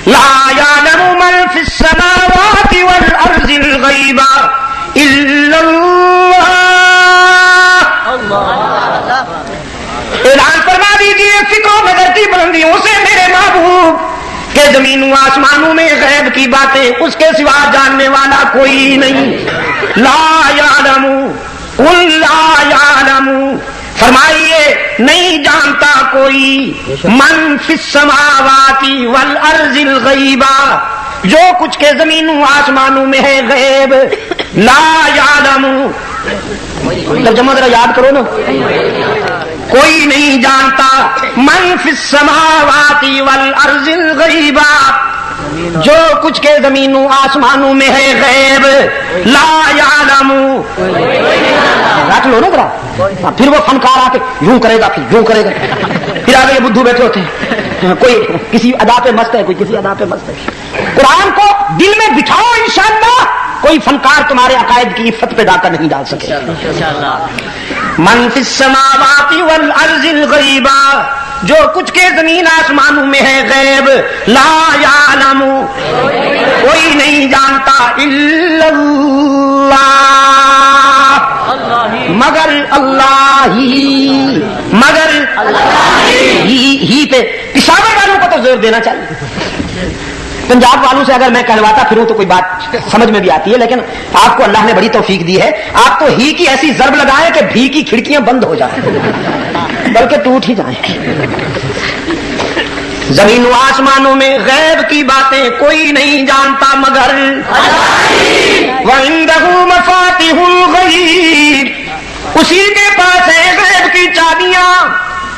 لا يعلم من في السماوات والارض الغیب الا اللہ۔ اعلان فرما دیجئے فکر و نظر کی بلندیوں سے میرے محبوب کہ زمینوں آسمانوں میں غیب کی باتیں اس کے سوا جاننے والا کوئی نہیں۔ لا يعلم، قل لا يعلم، فرمائیے نہیں جانتا کوئی، من فی السماوات والارض الغیب، جو کچھ کے زمینوں آسمانوں میں ہے غیب، لا يعلم، ترجمہ ذرا یاد کرو نا، کوئی نہیں جانتا، من فی السماوات والارض الغیب، جو کچھ کے زمینوں آسمانوں میں ہے غیب، لا يعلم، رکھ لو نا ذرا، پھر وہ فنکار آ کے یوں کرے گا، پھر یوں کرے گا، پھر آگے یہ بدھو بیٹھے ہوتے ہیں کوئی کسی ادا پہ مست ہے، کوئی کسی ادا پہ مست ہے. قرآن کو دل میں بٹھاؤ، انشاءاللہ کوئی فنکار تمہارے عقائد کی عفت پہ ڈاکہ نہیں ڈال سکے. من فی السماوات والارض الغیبا، جو کچھ کے زمین آسمانوں میں ہے غیب، لا یعلم کوئی نہیں جانتا، الا اللہ مگر اللہ ہی پہ پشاور والوں کو تو زور دینا چاہیے. پنجاب والوں سے اگر میں کہلواتا پھروں تو کوئی بات سمجھ میں بھی آتی ہے، لیکن آپ کو اللہ نے بڑی توفیق دی ہے، آپ تو ہی کی ایسی ضرب لگائیں کہ بھی کی کھڑکیاں بند ہو جائیں بلکہ ٹوٹ ہی جائیں. زمین و آسمانوں میں غیب کی باتیں کوئی نہیں جانتا مگر وَعِندَهُ مَفَاتِحُ الْغَيْبِ، اسی کے پاس ہے غیب کی چابیاں،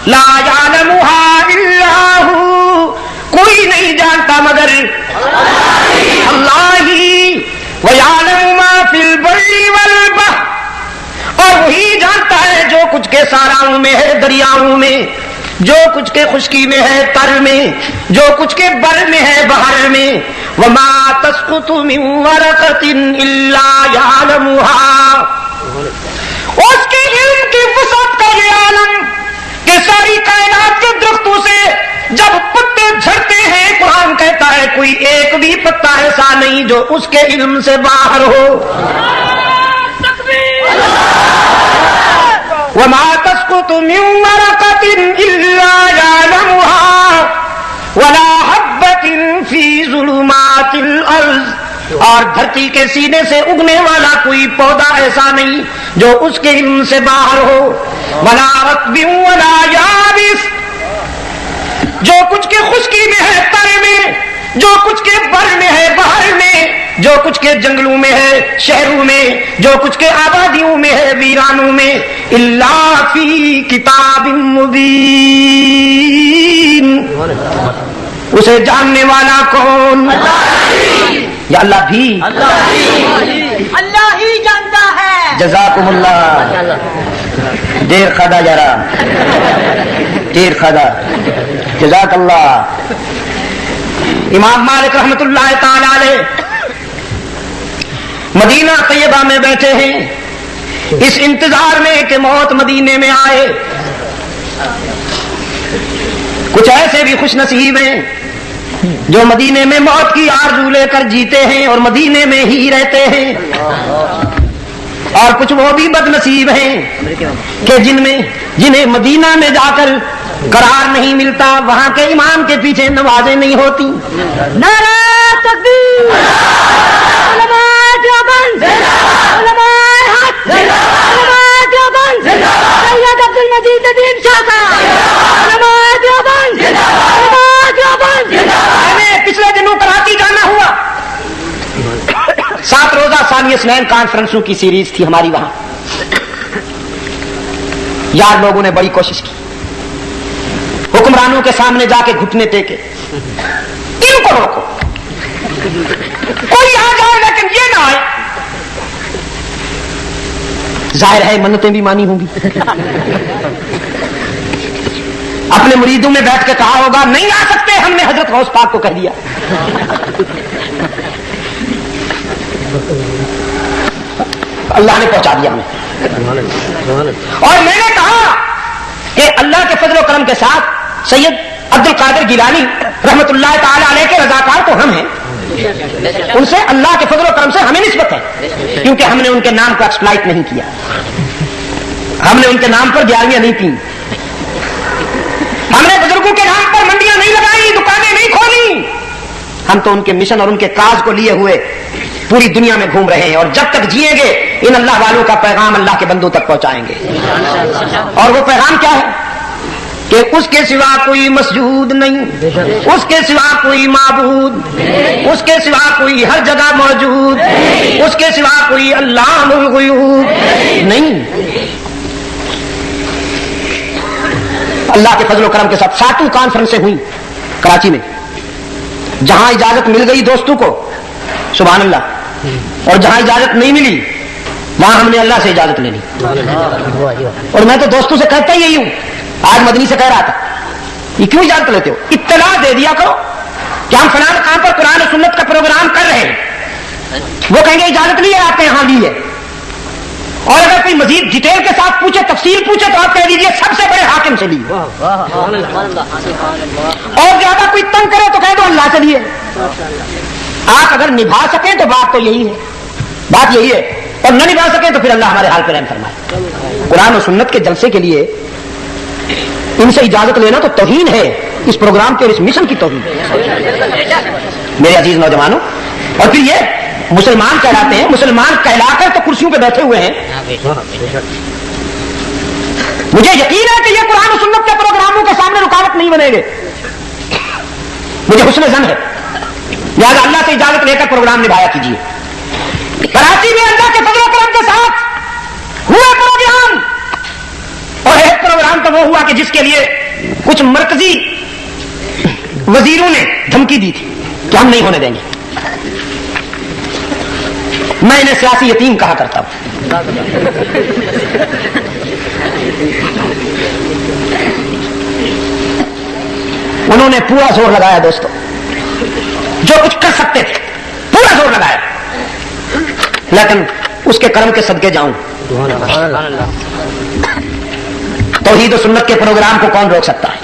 لا يعلمها الا هو، کوئی نہیں جانتا مگر اللہ ہی. وَيَعْلَمُ مَا فِي الْبَرِّ وَالْبَحْرِ، اور وہی جانتا ہے جو کچھ کے ساراؤں میں ہے، دریاؤں میں، جو کچھ کے خشکی میں ہے، تر میں، جو کچھ کے بر میں ہے، بحر میں. وَمَا تَسْقُطُ مِن وَرَقَةٍ إِلَّا يَعْلَمُهَا، اس کے علم کی وسعت کا یہ عالم کہ ساری کائنات کے درختوں سے جب پتے جھڑتے ہیں، قرآن کہتا ہے کوئی ایک بھی پتا ایسا نہیں جو اس کے علم سے باہر ہو. وَمَا تَسْقُطُ مِن وَرَقَةٍ إِلَّا يَعْلَمُهَا وَلَا حَبَّةٍ فِي ظُلُمَاتِ الْأَرْضِ، اور دھرتی کے سینے سے اگنے والا کوئی پودا ایسا نہیں جو اس کے علم سے باہر ہو. وَلَا رَطْبٍ وَلَا يَابِسٍ، جو کچھ کے خشکی میں ہے، تر میں، جو کچھ کے بر میں ہے، بحر میں، جو کچھ کے جنگلوں میں ہے، شہروں میں، جو کچھ کے آبادیوں میں ہے، ویرانوں میں، الا فی کتاب مبین، اسے جاننے والا کون؟ یا اللہ بھی اللہ ہی جانتا ہے. جزاکم اللہ. دیر خدا یارا، دیر خدا، جزاک اللہ. امام مالک رحمت اللہ تعالی علیہ مدینہ طیبہ میں بیٹھے ہیں، اس انتظار میں کہ موت مدینے میں آئے. کچھ ایسے بھی خوش نصیب ہیں جو مدینے میں موت کی آرزو لے کر جیتے ہیں اور مدینے میں ہی رہتے ہیں، اور کچھ وہ بھی بد نصیب ہیں کہ جنہیں مدینہ میں جا کر قرار نہیں ملتا، وہاں کے امام کے پیچھے نمازیں نہیں ہوتی. نعرہ تکبیر، علماء دیوبند، علماء حق، علماء دیوبند، سید عبد المجید ندیم شاہ صاحب، علماء دیوبند، علماء دیوبند. ہمیں پچھلے دنوں کراچی جانا ہوا، 7 روزہ ثانی اسنین کانفرنسوں کی سیریز تھی ہماری وہاں. یار لوگوں نے بڑی کوشش کی، حکمرانوں کے سامنے جا کے گھٹنے ٹیکے، ان کو روکو، کوئی آ جائے لیکن یہ نہ آئے. ظاہر ہے منتیں بھی مانی ہوں گی. اپنے مریدوں میں بیٹھ کے کہا ہوگا نہیں آ سکتے، ہم نے حضرت غوث پاک کو کہہ دیا. اللہ نے پہنچا دیا ہمیں. اور میں نے کہا کہ اللہ کے فضل و کرم کے ساتھ سید عبد القادر گیلانی رحمت اللہ تعالی علیہ کے رضاکار تو ہم ہیں، ان سے اللہ کے فضل و کرم سے ہمیں نسبت ہے، کیونکہ ہم نے ان کے نام کو ایکسپلائٹ نہیں کیا، ہم نے ان کے نام پر گیاریاں نہیں کی، ہم نے بزرگوں کے نام پر منڈیاں نہیں لگائی، دکانیں نہیں کھولی. ہم تو ان کے مشن اور ان کے کاج کو لیے ہوئے پوری دنیا میں گھوم رہے ہیں، اور جب تک جیئیں گے ان اللہ والوں کا پیغام اللہ کے بندوں تک پہنچائیں گے. اور وہ پیغام کیا ہے کہ اس کے سوا کوئی مسجود نہیں، اس کے سوا کوئی معبود، اس کے سوا کوئی ہر جگہ موجود، اس کے سوا کوئی علام الغیوب نہیں. اللہ کے فضل و کرم کے ساتھ 7 کانفرنسیں ہوئی کراچی میں. جہاں اجازت مل گئی دوستوں کو سبحان اللہ، اور جہاں اجازت نہیں ملی وہاں ہم نے اللہ سے اجازت لے لی. اور میں تو دوستوں سے کہتا ہی یہی ہوں، آج مدنی سے کہہ رہا تھا یہ کیوں اجازت لیتے ہو؟ اطلاع دے دیا کرو کہ ہم فلاں کام پر قرآن و سنت کا پروگرام کر رہے ہیں، وہ کہیں گے اجازت لی ہے آپ نے؟ ہاں لی ہے. اور اگر کوئی مزید ڈیٹیل کے ساتھ پوچھے، تفصیل پوچھے تو آپ کہہ دیجیے سب سے بڑے حاکم سے لی. اور زیادہ کوئی تنگ کرے تو کہہ دو اللہ سے لیے. آپ اگر نبھا سکیں تو بات تو یہی ہے، بات یہی ہے، اور نہ نبھا سکیں تو پھر اللہ ہمارے حال پہ رحم فرمائے. قرآن و سنت کے جلسے کے لیے ان سے اجازت لینا تو توہین ہے، اس پروگرام کے اور اس مشن کی توہین میرے عزیز نوجوانوں. اور پھر یہ مسلمان کہلاتے ہیں، مسلمان کہلا کر تو کرسیوں پہ بیٹھے ہوئے ہیں. مجھے یقین ہے کہ یہ قرآن و سنت کے پروگراموں کے سامنے رکاوٹ نہیں بنے گے، مجھے حسن ظن ہے. لہٰذا اللہ سے اجازت لے کر پروگرام نبھایا کیجیے. کراچی میں اللہ کے فضل و کرم کے ساتھ ہوئے پروگرام، اور ایک پروگرام تو وہ ہوا کہ جس کے لیے کچھ مرکزی وزیروں نے دھمکی دی تھی کہ ہم نہیں ہونے دیں گے. میں انہیں سیاسی یتیم کہا کرتا ہوں. انہوں نے پورا زور لگایا دوستو، جو کچھ کر سکتے تھے پورا زور لگایا، لیکن اس کے کرم کے صدقے جاؤں. توحید و سنت کے پروگرام کو کون روک سکتا ہے؟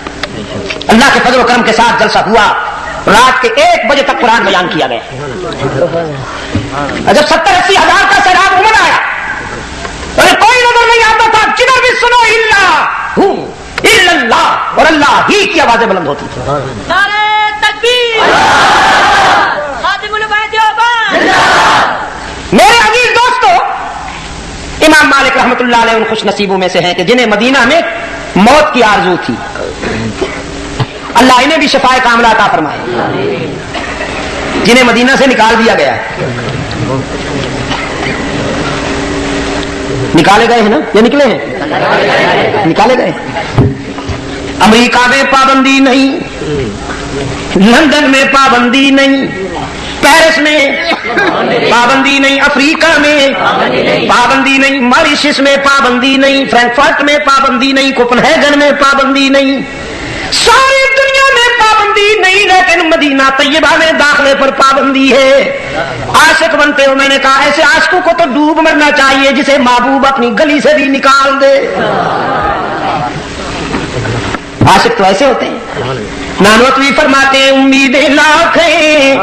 اللہ کے فضل و کرم کے ساتھ جلسہ ہوا، رات کے 1 بجے تک قرآن بیان کیا گیا. جب 70-80 ہزار کا سیلاب عمر آیا اور کوئی نظر نہیں آتا تھا، جدھر بھی سنو اللہ اور اللہ ہی کی آوازیں بلند ہوتی تھی. نعرہ تکبیر، خاتم الانبیاء دیوبند. میرے عزیز دوستو، امام مالک رحمت اللہ علیہ ان خوش نصیبوں میں سے ہیں کہ جنہیں مدینہ میں موت کی آرزو تھی. اللہ انہیں بھی شفائے کاملہ عطا فرمائے. جنہیں مدینہ سے نکال دیا گیا، نکالے گئے ہیں نا یا نکلے ہیں؟ نکالے گئے. امریکہ میں پابندی نہیں، لندن میں پابندی نہیں، پیرس میں پابندی نہیں، افریقہ میں پابندی نہیں، ماریشس میں پابندی نہیں، فرینکفرٹ میں پابندی نہیں، کوپنہیگن میں پابندی نہیں، ساری دنیا میں پابندی نہیں، لیکن مدینہ طیبہ میں داخلے پر پابندی ہے. عاشق بنتے ہو، میں نے کہا ایسے عاشقوں کو تو ڈوب مرنا چاہیے جسے محبوب اپنی گلی سے بھی نکال دے. عاشق تو ایسے ہوتے ہیں. نانوتوی فرماتے ہیں امیدیں لاکھ ہیں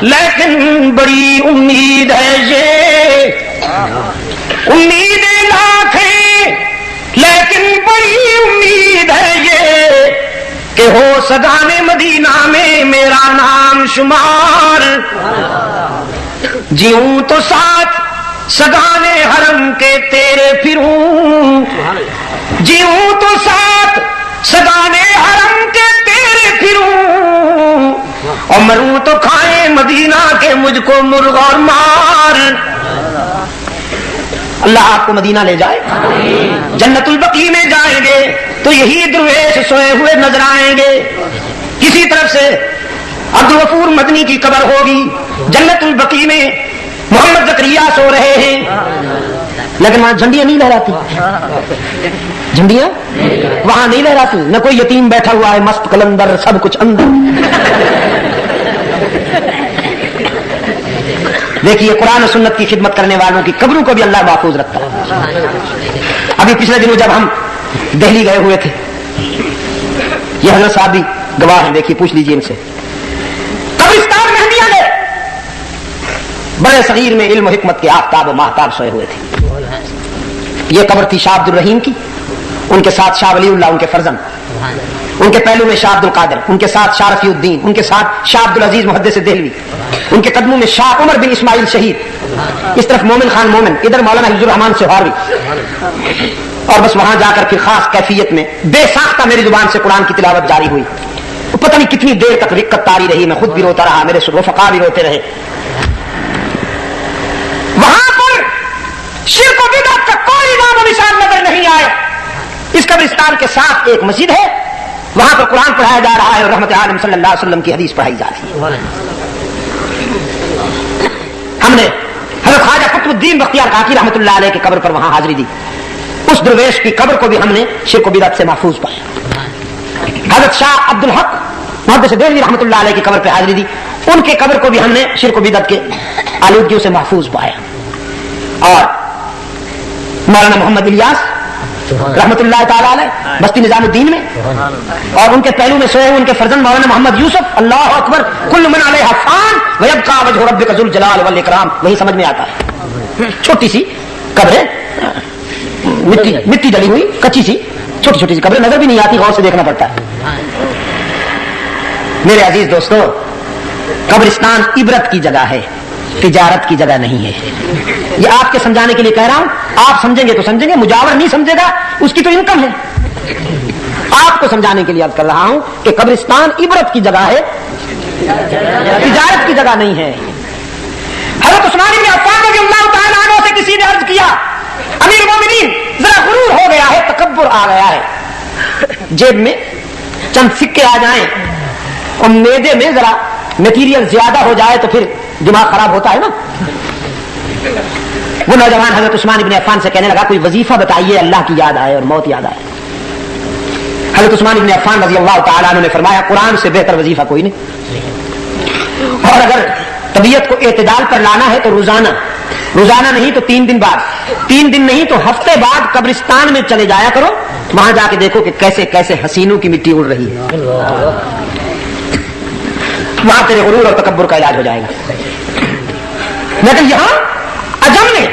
لیکن بڑی امید ہے یہ، امیدیں لاکھ ہیں لیکن بڑی امید ہے یہ کہ ہو سگانے مدینہ میں میرا نام شمار. جیوں تو ساتھ سگانے حرم کے تیرے پھروں، جیوں تو ساتھ سگانے حرم کے تیرے پھروں، اور مروں تو کھائے مدینہ کے مجھ کو مرغ اور مار. اللہ آپ کو مدینہ لے جائے. جنت البقیع میں جائیں گے تو یہی درویش سوئے ہوئے نظر آئیں گے. کسی طرف سے عبدالغفور مدنی کی قبر ہوگی، جنت البقیع میں محمد زکریا سو رہے ہیں، لیکن وہاں جھنڈیاں نہیں لہراتی. جھنڈیاں وہاں نہیں لہراتی، نہ کوئی یتیم بیٹھا ہوا ہے مست کلندر، سب کچھ اندر. دیکھیے قرآن و سنت کی خدمت کرنے والوں کی قبروں کو بھی اللہ محفوظ رکھتا ہے. ابھی پچھلے دنوں جب ہم دہلی گئے ہوئے تھے، یہ حضرت صاحب بھی گواہ ہیں، دیکھیے پوچھ لیجیے ان سے. قبرستان مہندیاں گئے، بڑے صغیر میں علم و حکمت کے آفتاب و ماہتاب سوئے ہوئے تھے. یہ قبر تھی شاہ عبد الرحیم کی، ان کے ساتھ شاہ ولی اللہ ان کے فرزند، ان کے پہلو میں شاہ عبد القادر، ان کے ساتھ شاہ رفیع الدین، ان کے ساتھ شاہ عبد العزیز محدث دہلوی، ان کے قدموں میں شاہ عمر بن اسماعیل شہید، اس طرف مومن خان مومن، ادھر مولانا حفظ الرحمان سہاروی. اور بس وہاں جا کر پھر خاص کیفیت میں بے ساختہ میری زبان سے قرآن کی تلاوت جاری ہوئی. پتہ نہیں کتنی دیر تک رکت تاری رہی، میں خود بھی روتا رہا، میرے رفقا بھی روتے رہے. وہاں پر شرک و بدعت کا کوئی نام و نشان نظر نہیں آیا. اس قبرستان کے ساتھ ایک مسجد ہے، وہاں پر قرآن پڑھایا جا رہا ہے اور رحمت عالم صلی اللہ علیہ وسلم کی حدیث پڑھائی جا رہی ہے. ہم نے حضرت خواجہ قطب الدین بختیار کاکی رحمت اللہ علیہ کی قبر پر وہاں حاضری دی. اس درویش کی قبر کو بھی ہم نے شرک و بدعت سے محفوظ پایا. حضرت شاہ عبد الحق محدث دہلوی رحمۃ اللہ علیہ کی قبر پہ حاضری دی. ان کے قبر کو بھی ہم نے شرک و بدعت کے آلودگیوں سے محفوظ پایا. اور مولانا محمد الیاس رحمۃ اللہ تعالی علیہ بستی نظام الدین میں اور ان کے پہلو میں سوئے ان کے فرزند مولانا محمد یوسف. اللہ اکبر، کل من علیہا فان ویبقى وجہ ربک ذو الجلال والاکرام. وہی سمجھ میں آتا ہے. چھوٹی سی قبر ہے، مٹی ڈلی ہوئی کچی سی چھوٹی چھوٹی سی قبر، نظر بھی نہیں آتی، غور سے دیکھنا پڑتا ہے. میرے عزیز دوستو، قبرستان عبرت کی جگہ ہے، تجارت کی جگہ نہیں ہے. یہ آپ کے سمجھانے کے لیے کہہ رہا ہوں. آپ سمجھیں گے تو سمجھیں گے، مجاور نہیں سمجھے گا اس کی تو انکم ہے. آپ کو سمجھانے کے لیے عرض کر رہا ہوں کہ قبرستان عبرت کی جگہ ہے، تجارت کی جگہ نہیں ہے. حضرت عثمان بن عفان رضی اللہ تعالیٰ عنہ سے کسی نے عرض کیا، امیر المومنین ذرا غرور ہو گیا ہے، تکبر آ گیا ہے، جیب میں چند سکے آ جائیں اور میدے میں ذرا میٹیریل زیادہ ہو جائے تو پھر دماغ خراب ہوتا ہے نا. وہ نوجوان حضرت عثمان بن عفان سے کہنے لگا کوئی وظیفہ بتائیے اللہ کی یاد آئے اور موت یاد آئے. حضرت عثمان بن عفان رضی اللہ تعالیٰ عنہ نے فرمایا قرآن سے بہتر وظیفہ کوئی نہیں، اور اگر طبیعت کو اعتدال پر لانا ہے تو روزانہ نہیں تو 3 دن بعد، 3 دن نہیں تو ہفتے بعد قبرستان میں چلے جایا کرو. وہاں جا کے دیکھو کہ کیسے کیسے حسینوں کی مٹی اڑ رہی ہے. وہاں تیرے غرور اور تکبر کا علاج ہو جائے گا. لیکن یہاں عجم نے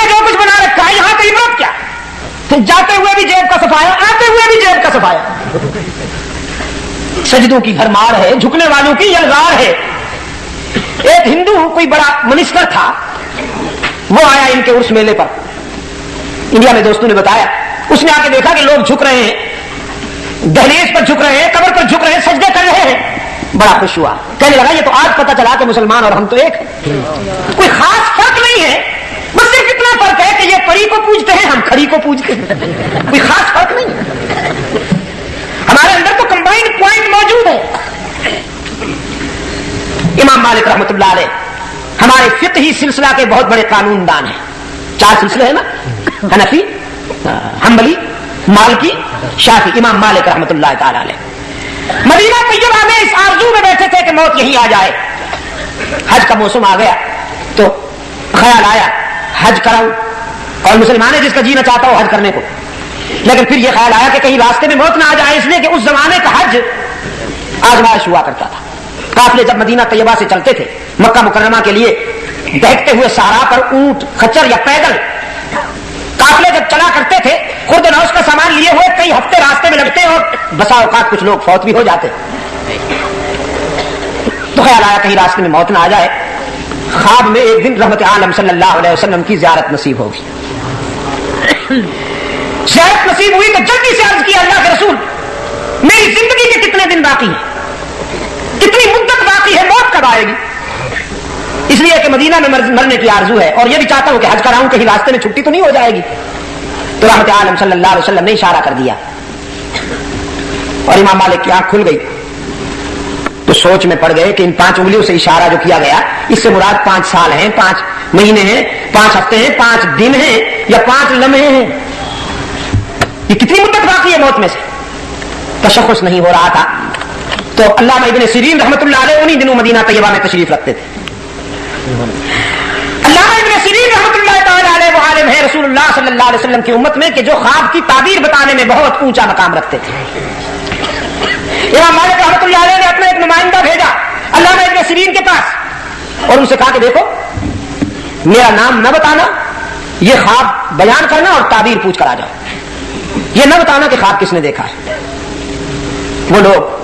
جو کچھ بنا رکھا ہے، یہاں تو عبرت کیا؟ جاتے ہوئے بھی جیب کا صفایا، آتے ہوئے بھی جیب کا صفایا. سجدوں کی بھرمار ہے، جھکنے والوں کی یلغار ہے. ایک ہندو کوئی بڑا منسٹر تھا، وہ آیا ان کے عرس میلے پر، انڈیا میں دوستوں نے بتایا. اس نے آ کے دیکھا کہ لوگ جھک رہے ہیں، دہلیز پر جھک رہے ہیں، قبر پر جھک رہے ہیں، سجدے کر رہے ہیں. بڑا خوش ہوا، کہنے لگا یہ تو آج پتہ چلا کہ مسلمان اور ہم تو ایک ہیں. کوئی خاص فرق نہیں ہے، بس صرف اتنا فرق ہے کہ یہ پری کو پوجتے ہیں، ہم کھڑی کو پوجتے ہیں. کوئی خاص فرق نہیں ہے، ہمارے اندر تو کمبائنڈ پوائنٹ موجود ہے. امام مالک رحمۃ اللہ علیہ ہمارے فقہی سلسلہ کے بہت بڑے قانون دان ہیں. 4 سلسلے ہیں نا، حنفی، حنبلی، مالکی، شافعی. امام مالک رحمۃ اللہ تعالی علیہ مدینہ طیبہ میں اس آرزو میں بیٹھے تھے کہ موت یہیں آ جائے. حج کا موسم آ گیا تو خیال آیا حج کراؤں، اور مسلمان ہے جس کا جینا چاہتا ہو حج کرنے کو. لیکن پھر یہ خیال آیا کہ کہیں راستے میں موت نہ آ جائے، اس لیے کہ اس زمانے کا حج آزمائش ہوا کرتا تھا. قافلے جب مدینہ طیبہ سے چلتے تھے مکہ مکرمہ کے لیے، بہتے ہوئے صحرا پر اونٹ، خچر یا پیدل قافلے جب چلا کرتے تھے، خرد و نوش کا سامان لیے ہوئے کئی ہفتے راستے میں لگتے اور بسا اوقات کچھ لوگ فوت بھی ہو جاتے. تو خیال آیا کہیں راستے میں موت نہ آ جائے. خواب میں ایک دن رحمت عالم صلی اللہ علیہ وسلم کی زیارت نصیب ہوگی. زیارت نصیب ہوئی تو جلدی سے عرض کیا اللہ کے رسول میری زندگی کے کتنے دن باقی ہیں، کتنی مدت باقی ہے، موت کب آئے گی؟ اس لیے کہ مدینہ میں مرنے کی آرزو ہے اور یہ بھی چاہتا ہوں کہ حج کراؤں، کہیں راستے میں چھٹی تو نہیں ہو جائے گی. تو رحمت عالم صلی اللہ علیہ وسلم نے اشارہ کر دیا اور امام مالک کی آنکھ کھل گئی. تو سوچ میں پڑ گئے کہ ان 5 انگلیوں سے اشارہ جو کیا گیا اس سے مراد 5 سال ہیں، 5 مہینے ہیں، 5 ہفتے ہیں، 5 دن ہیں یا 5 لمحے ہیں. یہ کتنی مدت باقی ہے موت میں سے؟ تشخص نہیں ہو رہا تھا. تو علامہ ابن سیرین رحمۃ اللہ علیہ انہی دنوں مدینہ طیبہ میں تشریف رکھتے تھے. علامہ ابن سیرین رحمۃ اللہ تعالی علیہ وہ عالم ہے رسول اللہ صلی اللہ علیہ وسلم کی امت میں کہ جو خواب کی تعبیر بتانے میں بہت اونچا مقام رکھتے تھے. امام مالک رحمۃ اللہ علیہ نے اپنا ایک نمائندہ بھیجا علامہ ابن سیرین کے پاس اور ان سے کہا کہ دیکھو میرا نام نہ بتانا، یہ خواب بیان کرنا اور تعبیر پوچھ کر آ جاؤ. یہ نہ بتانا کہ خواب کس نے دیکھا ہے. وہ لوگ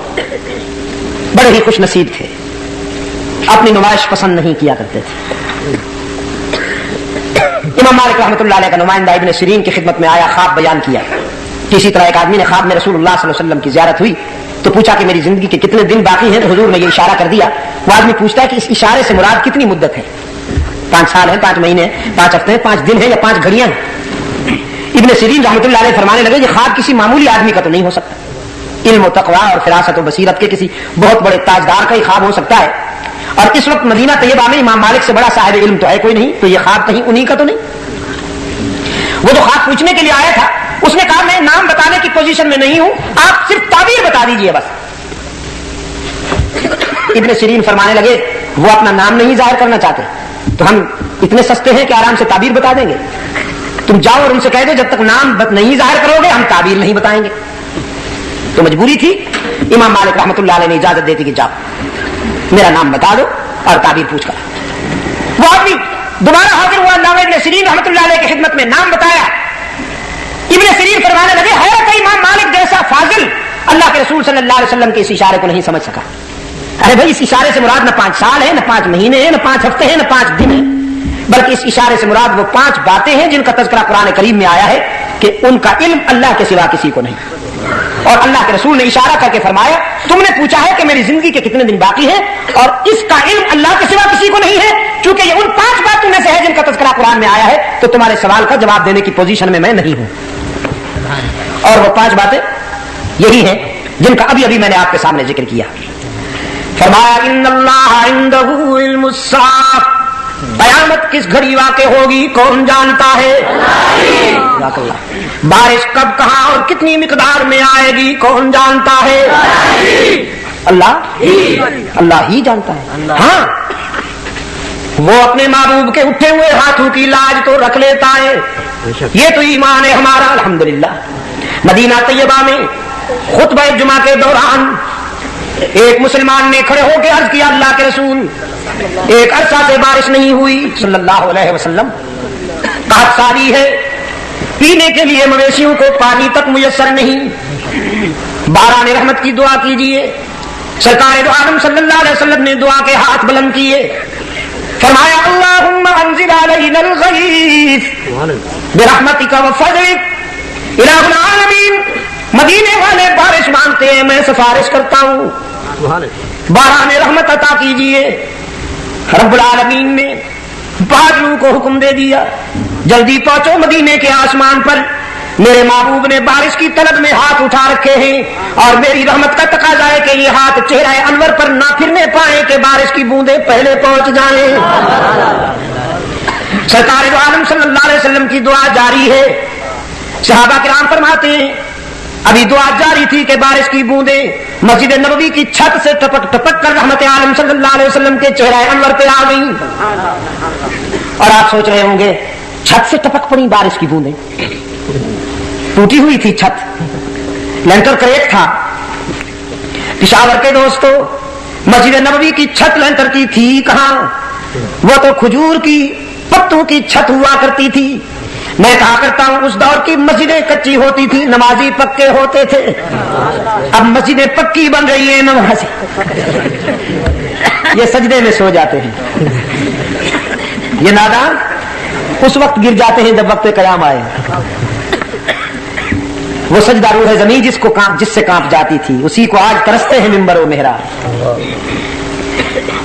بڑے ہی خوش نصیب تھے، اپنی نمائش پسند نہیں کیا کرتے تھے. امام مالک رحمۃ اللہ علیہ کا نمائندہ ابن سیرین کی خدمت میں آیا، خواب بیان کیا. اسی طرح ایک آدمی نے خواب میں رسول اللہ صلی اللہ علیہ وسلم کی زیارت ہوئی تو پوچھا کہ میری زندگی کے کتنے دن باقی ہیں، تو حضور نے یہ اشارہ کر دیا. وہ آدمی پوچھتا ہے کہ اس اشارے سے مراد کتنی مدت ہے؟ 5 سال ہیں، 5 مہینے ہیں، 5 ہفتے ہیں، 5 دن ہیں یا 5 گھڑیاں ہیں؟ ابن سیرین رحمۃ اللہ علیہ فرمانے لگے یہ خواب کسی معمولی آدمی کا تو نہیں ہو سکتا، علم و تقویٰ اور فراست و بصیرت کے کسی بہت بڑے تاجدار کا ہی خواب ہو سکتا ہے. اور اس وقت مدینہ طیبہ میں امام مالک سے بڑا صاحب علم تو ہے کوئی نہیں، تو یہ خواب کہیں انہی کا تو نہیں. وہ جو خواب پوچھنے کے لیے آیا تھا اس نے کہا میں نام بتانے کی پوزیشن میں نہیں ہوں، آپ صرف تعبیر بتا دیجئے بس۔ ابن سیرین فرمانے لگے وہ اپنا نام نہیں ظاہر کرنا چاہتے تو ہم اتنے سستے ہیں کہ آرام سے تعبیر بتا دیں گے، تم جاؤ اور ان سے کہہ دو جب تک نام نہیں ظاہر کرو گے ہم تعبیر نہیں بتائیں گے۔ تو مجبوری تھی، امام مالک رحمۃ اللہ علیہ نے اجازت دیتی کہ جاؤ میرا نام بتا دو اور تعبیر پوچھ کر۔ وہ آدمی دوبارہ حاضر ہوا، علامہ ابن سیرین رحمۃ اللہ علیہ کی خدمت میں نام بتایا۔ ابن سیرین فرمانے لگے حیرت ہے امام مالک جیسا فاضل اللہ کے رسول صلی اللہ علیہ وسلم کے اس اشارے کو نہیں سمجھ سکا۔ ارے بھائی اس اشارے سے مراد نہ 5 سال ہے، نہ 5 مہینے ہیں، نہ 5 ہفتے ہیں، نہ 5 دن ہیں، بلکہ اس اشارے سے مراد وہ 5 باتیں ہیں جن کا تذکرہ قرآن کریم میں آیا ہے کہ ان کا علم اللہ کے سوا کسی کو نہیں۔ اور اللہ کے رسول نے اشارہ کر کے فرمایا تم نے پوچھا ہے کہ میری زندگی کے کتنے دن باقی ہیں اور اس کا علم اللہ کے سوا کسی کو نہیں ہے، چونکہ یہ ان 5 باتوں میں سے ہے جن کا تذکرہ قرآن میں آیا ہے، تو تمہارے سوال کا جواب دینے کی پوزیشن میں نہیں ہوں۔ اور وہ 5 باتیں یہی ہیں جن کا ابھی ابھی میں نے آپ کے سامنے ذکر کیا۔ فرمایا ان اللہ عندہ علم الساعہ، قیامت کس گھڑی واقع ہوگی کون جانتا ہے؟ اللہ۔ بارش کب کہاں اور کتنی مقدار میں آئے گی کون جانتا ہے؟ اللہ ہی جانتا ہے۔ ہاں وہ اپنے محبوب کے اٹھے ہوئے ہاتھوں کی لاج تو رکھ لیتا ہے، یہ تو ایمان ہے ہمارا الحمدللہ۔ مدینہ طیبہ میں خطبہ جمعہ کے دوران ایک مسلمان نے کھڑے ہو کے عرض کیا اللہ کے رسول ایک عرصہ سے بارش نہیں ہوئی صلی اللہ علیہ وسلم، قحط ساری ہے، پینے کے لیے مویشیوں کو پانی تک میسر نہیں، باران رحمت کی دعا کیجیے۔ سرکار دو عالم صلی اللہ علیہ وسلم نے دعا کے ہاتھ بلند کیے، فرمایا اللہم انزل علینا الغیث برحمتک وفضلک الہ العالمین۔ مدینے والے بارش مانگتے ہیں، میں سفارش کرتا ہوں باران رحمت عطا کیجیے۔ رب العالمین نے بادلوں کو حکم دے دیا جلدی پہنچو مدینے کے آسمان پر، میرے محبوب نے بارش کی طلب میں ہاتھ اٹھا رکھے ہیں اور میری رحمت کا تقاضا ہے کہ یہ ہاتھ چہرہ انور پر نہ پھرنے پائیں کہ بارش کی بوندیں پہلے پہنچ جائیں۔ سرکار دو عالم صلی اللہ علیہ وسلم کی دعا جاری ہے۔ صحابہ کرام فرماتے ہیں ابھی دعا جاری تھی کہ بارش کی بوندیں مسجد نبوی کی چھت سے ٹپک ٹپک کر رحمت عالم صلی اللہ علیہ وسلم کے چہرہ انور پہ آ گئیں۔ اور آپ سوچ رہے ہوں گے چھت سے ٹپک پڑی بارش کی بوندیں، ٹوٹی ہوئی تھی چھت، لینٹر کریک تھا۔ پشاور کے دوستو مسجد نبوی کی چھت لینٹر کی تھی کہاں، وہ تو کھجور کی پتوں کی چھت ہوا کرتی تھی۔ میں کہا کرتا ہوں اس دور کی مسجدیں کچی ہوتی تھی، نمازی پکے ہوتے تھے، اب مسجدیں پکی بن رہی ہیں، نمازی یہ سجدے میں سو جاتے ہیں، یہ نادان اس وقت گر جاتے ہیں جب وقت قیام آئے۔ وہ سجدہ روح زمین جس سے کانپ جاتی تھی اسی کو آج ترستے ہیں ممبر و محراب۔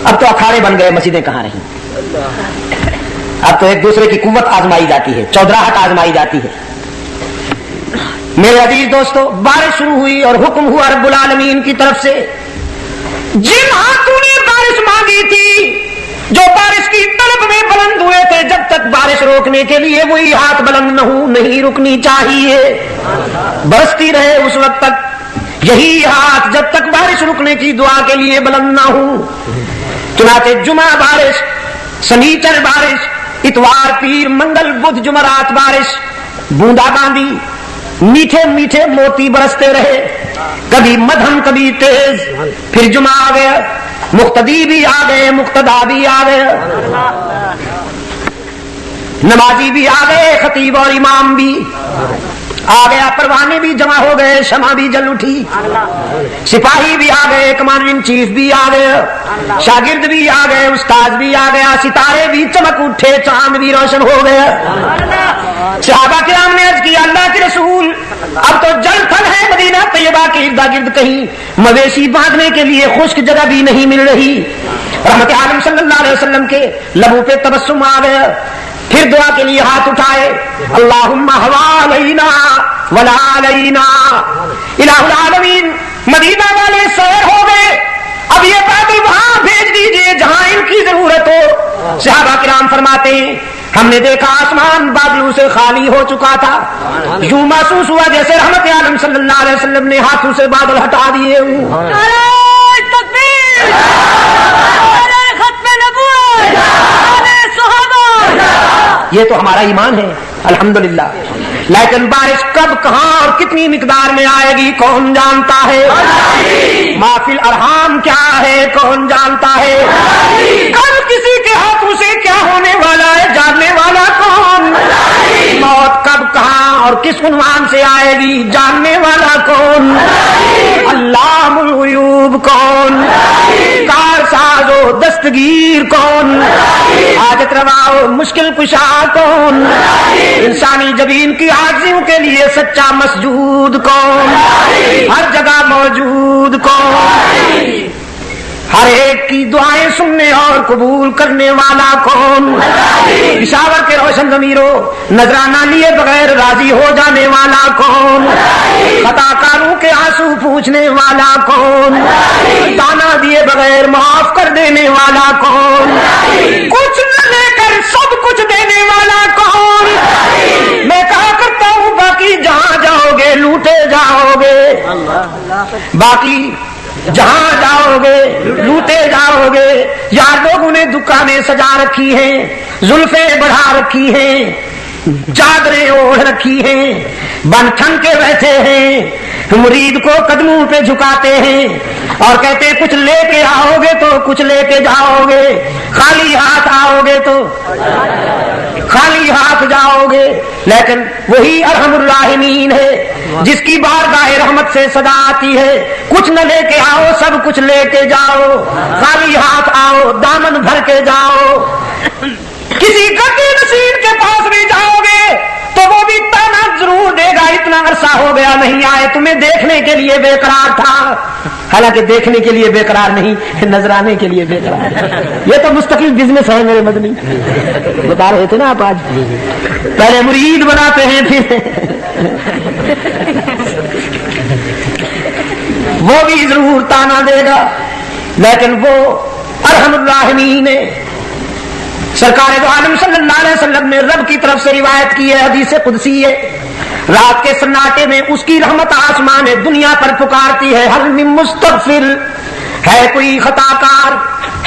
اب تو اکھاڑے بن گئے، مسجدیں کہاں رہیں، اب تو ایک دوسرے کی قوت آزمائی جاتی ہے، چودراہٹ آزمائی جاتی ہے۔ میرے عزیز دوستو بارش شروع ہوئی اور حکم ہوا رب العالمین کی طرف سے جن ہاتھوں نے بارش مانگی تھی، جو بارش کی طلب میں بلند ہوئے تھے، جب تک بارش روکنے کے لیے وہی ہاتھ بلند نہ ہو نہیں رکنی چاہیے، برستی رہے اس وقت تک یہی ہاتھ جب تک بارش رکنے کی دعا کے لیے بلند نہ ہو۔ چنانچہ جمعہ بارش، سنیچر بارش، اتوار پیر منگل بدھ جمعرات بارش، بوندا باندی، میٹھے میٹھے موتی برستے رہے، کبھی مدھم کبھی تیز۔ پھر جمعہ آ گیا، مقتدی بھی آ گئے، مقتدا بھی آ گئے، نمازی بھی آ گئے، خطیب اور امام بھی آ گیا، پروانے بھی جمع ہو گئے، شمع بھی جل اٹھی، سپاہی بھی آ گئے، کمانڈر ان چیف بھی آ گئے، شاگرد بھی آ گئے، استاد بھی آ گیا، ستارے بھی چمک اٹھے، چاند بھی روشن ہو گیا۔ صحابہ کرام نے عرض کیا اللہ کے رسول اب تو جل تھل ہے مدینہ طیبہ کے ارد گرد، کہیں مویشی باندھنے کے لیے خشک جگہ بھی نہیں مل رہی۔ رحمت عالم صلی اللہ علیہ وسلم کے لبوں پہ تبسم آ گیا، پھر دعا کے لیے ہاتھ اٹھائے، اللہم حوالینا ولا علینا۔ الہ العالمین مدینہ والے سیر ہو گئے، اب یہ بادل وہاں بھیج دیجئے جہاں ان کی ضرورت ہو۔ صحابہ کرام فرماتے ہیں ہم نے دیکھا آسمان بادلوں سے خالی ہو چکا تھا، یوں محسوس ہوا جیسے رحمت عالم صلی اللہ علیہ وسلم نے ہاتھوں سے بادل ہٹا دیے ہوں۔ نعرہ تکبیر، نعرہ ختم نبوت، نعرہ صحابہ۔ یہ تو ہمارا ایمان ہے الحمدللہ، لیکن بارش کب کہاں اور کتنی مقدار میں آئے گی کون جانتا ہے؟ ما فی الارحام کیا ہے کون جانتا ہے؟ کب کسی کے ہاتھوں سے کیا ہونے والا ہے جاننے والا کون؟ موت کب کہاں اور کس عنوان سے آئے گی جاننے والا کون؟ علام الغیوب کون؟ کار ساز و دستگیر کون؟ حاجت روا و مشکل کشا کون؟ انسانی جبین کی عاجزیوں کے لیے سچا مسجود کون؟ ہر جگہ موجود کون؟ ہر ایک کی دعائیں سننے اور قبول کرنے والا کون؟ پشاور کے روشن ضمیروں نذرانہ لیے بغیر راضی ہو جانے والا کون؟ خطا کاروں کے آنسو پوچھنے والا کون؟ تانا دیے بغیر معاف کر دینے والا کون؟ کچھ نہ لے کر سب کچھ دینے والا کون؟ میں کہا کرتا ہوں باقی جہاں جاؤ گے لوٹے جاؤ گے، باقی جہاں جاؤ گے لوٹے جاؤ گے۔ یار لوگوں نے دکانیں سجا رکھی ہیں، زلفیں بڑھا رکھی ہیں، چادریں اوڑھ رکھی ہیں، بن ٹھن کے بیٹھے ہیں، مرید کو قدموں پہ جھکاتے ہیں اور کہتے ہیں کچھ لے کے آؤ گے تو کچھ لے کے جاؤ گے، خالی ہاتھ آؤ گے تو خالی ہاتھ جاؤ گے۔ لیکن وہی ارحم الراحمین ہے جس کی بارگاہ رحمت سے صدا آتی ہے، کچھ نہ لے کے آؤ سب کچھ لے کے جاؤ، خالی ہاتھ آؤ دامن بھر کے جاؤ۔ کسی گدی نشین کے پاس بھی جاؤ گے تو وہ بھی تانا ضرور دے گا، اتنا عرصہ ہو گیا نہیں آئے، تمہیں دیکھنے کے لیے بے قرار تھا۔ حالانکہ دیکھنے کے لیے بے قرار نہیں، نظرانے کے لیے بے قرار۔ یہ تو مستقل بزنس ہے میرے مدنی، بتا رہے تھے نا آپ آج، پہلے مرید بناتے ہیں پھر وہ بھی ضرور تانا دے گا، لیکن وہ ارحم الراحمین ہے۔ سرکار دو عالم صلی اللہ علیہ وسلم نے رب کی طرف سے روایت کی ہے، حدیث قدسی ہے، رات کے سناٹے میں اس کی رحمت آسمان دنیا پر پکارتی ہے، حل من مستغفر، ہے کوئی خطا کار،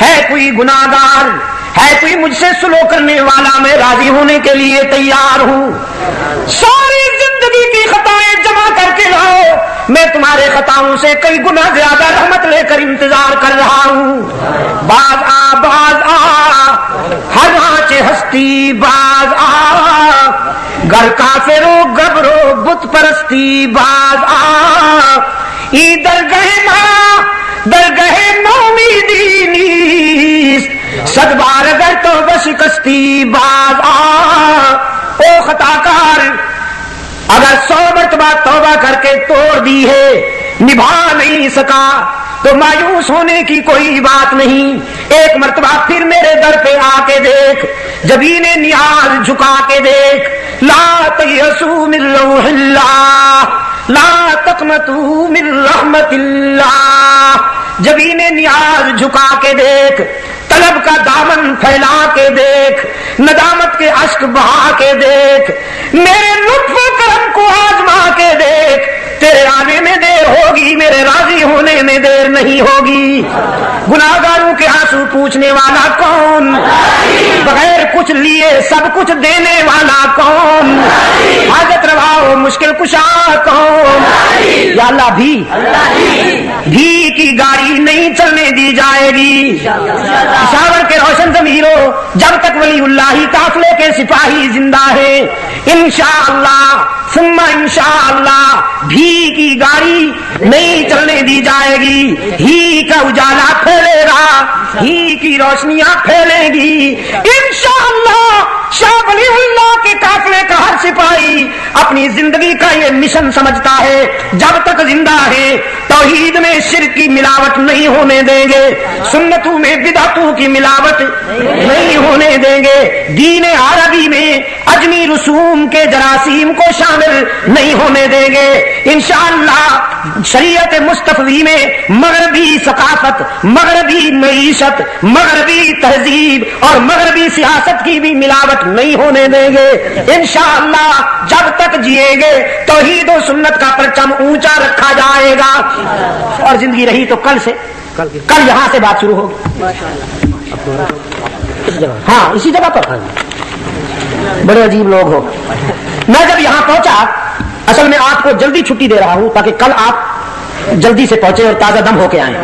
ہے کوئی گناہ گار، ہے کوئی مجھ سے سلو کرنے والا، میں راضی ہونے کے لیے تیار ہوں۔ ساری زندگی کی خطائیں جمع کر کے لاؤ، میں تمہارے خطاؤں سے کئی گنا زیادہ رحمت لے کر انتظار کر رہا ہوں۔ باز آ ہر آنچ ہستی، باز آ گر کافرو گبرو بت پرستی، باز آ ای درگہ ماں درگہ نومیدی نیست، صد بار اگر تو بشکستی، باز آ۔ او خطا کار، اگر 100 مرتبہ توبہ کر کے توڑ دی ہے، نبھا نہیں سکا تو مایوس ہونے کی کوئی بات نہیں، ایک مرتبہ پھر میرے در پہ آ کے دیکھ، جبین نیاز جھکا کے دیکھ، لا تیأسوا من روح اللہ، لا تقنطوا من رحمت اللہ، جبین نیاز جھکا کے دیکھ، طلب کا دامن پھیلا کے دیکھ، ندامت کے اشک بہا کے دیکھ، میرے لطف و کرم کو آزما کے دیکھ، تیرے آنے میں دیر ہوگی، میرے راضی ہونے میں دیر نہیں ہوگی۔ گناہگاروں کے آنسو پوچھنے والا کون؟ بغیر کچھ لیے سب کچھ دینے والا کون؟ حاجت روا و مشکل کشا کون؟ یا اللہ بھی کی گاڑی نہیں چلنے دی جائے گی۔ پشاور کے روشن ضمیروں، جب تک ولی اللہ قافلے کے سپاہی زندہ ہیں، انشاءاللہ ثم انشاءاللہ بھی کی گاڑی نہیں چلنے دی جائے گی، ہی کا اجالا پھیلے گا، ہی کی روشنیاں پھیلیں گی انشاءاللہ۔ شاہ ولی اللہ کے قافلے کا ہر سپاہی اپنی زندگی کا یہ مشن سمجھتا ہے جب تک زندہ ہے توحید میں شرک کی ملاوٹ نہیں ہونے دیں گے، سنتوں میں بدعتوں کی ملاوٹ نہیں ہونے دیں گے، دین عربی میں اجمی رسوم کے جراثیم کو شامل نہیں ہونے دیں گے انشاءاللہ۔ شریعت مصطفی میں مغربی ثقافت، مغربی معیشت، مغربی تہذیب اور مغربی سیاست کی بھی ملاوٹ نہیں ہونے دیں گے انشاءاللہ۔ جب تک جیئیں گے توحید و سنت کا پرچم اونچا رکھا جائے گا، اور زندگی رہی تو کل یہاں سے بات شروع ہوگی۔ ہاں اسی جگہ پر بڑے عجیب لوگ ہو۔ میں جب یہاں پہنچا اصل میں آپ کو جلدی چھٹی دے رہا ہوں تاکہ کل آپ جلدی سے پہنچے اور تازہ دم ہو کے آئیں۔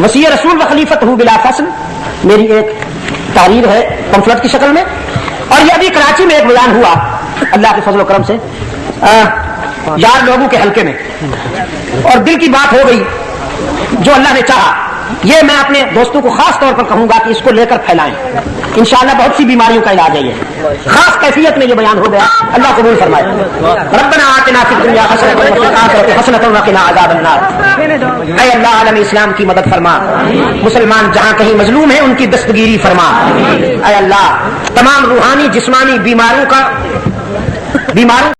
وصی رسول و خلیفت ہوں بلا فصل میری ایک تحریر ہے پمفلٹ کی شکل میں، اور یہ ابھی کراچی میں ایک بیان ہوا اللہ کے فضل و کرم سے یار لوگوں کے حلقے میں، اور دل کی بات ہو گئی جو اللہ نے چاہا۔ یہ میں اپنے دوستوں کو خاص طور پر کہوں گا کہ اس کو لے کر پھیلائیں، انشاءاللہ بہت سی بیماریوں کا علاج ہے یہ، خاص کیفیت میں یہ بیان ہو گیا، اللہ قبول فرمائے۔ ربنا آتنا فی الدنیا حسنۃ وفی الآخرۃ حسنۃ وقنا عذاب النار۔ اے اللہ عالم اسلام کی مدد فرما، مسلمان جہاں کہیں مظلوم ہیں ان کی دستگیری فرما۔ اے اللہ تمام روحانی جسمانی بیماروں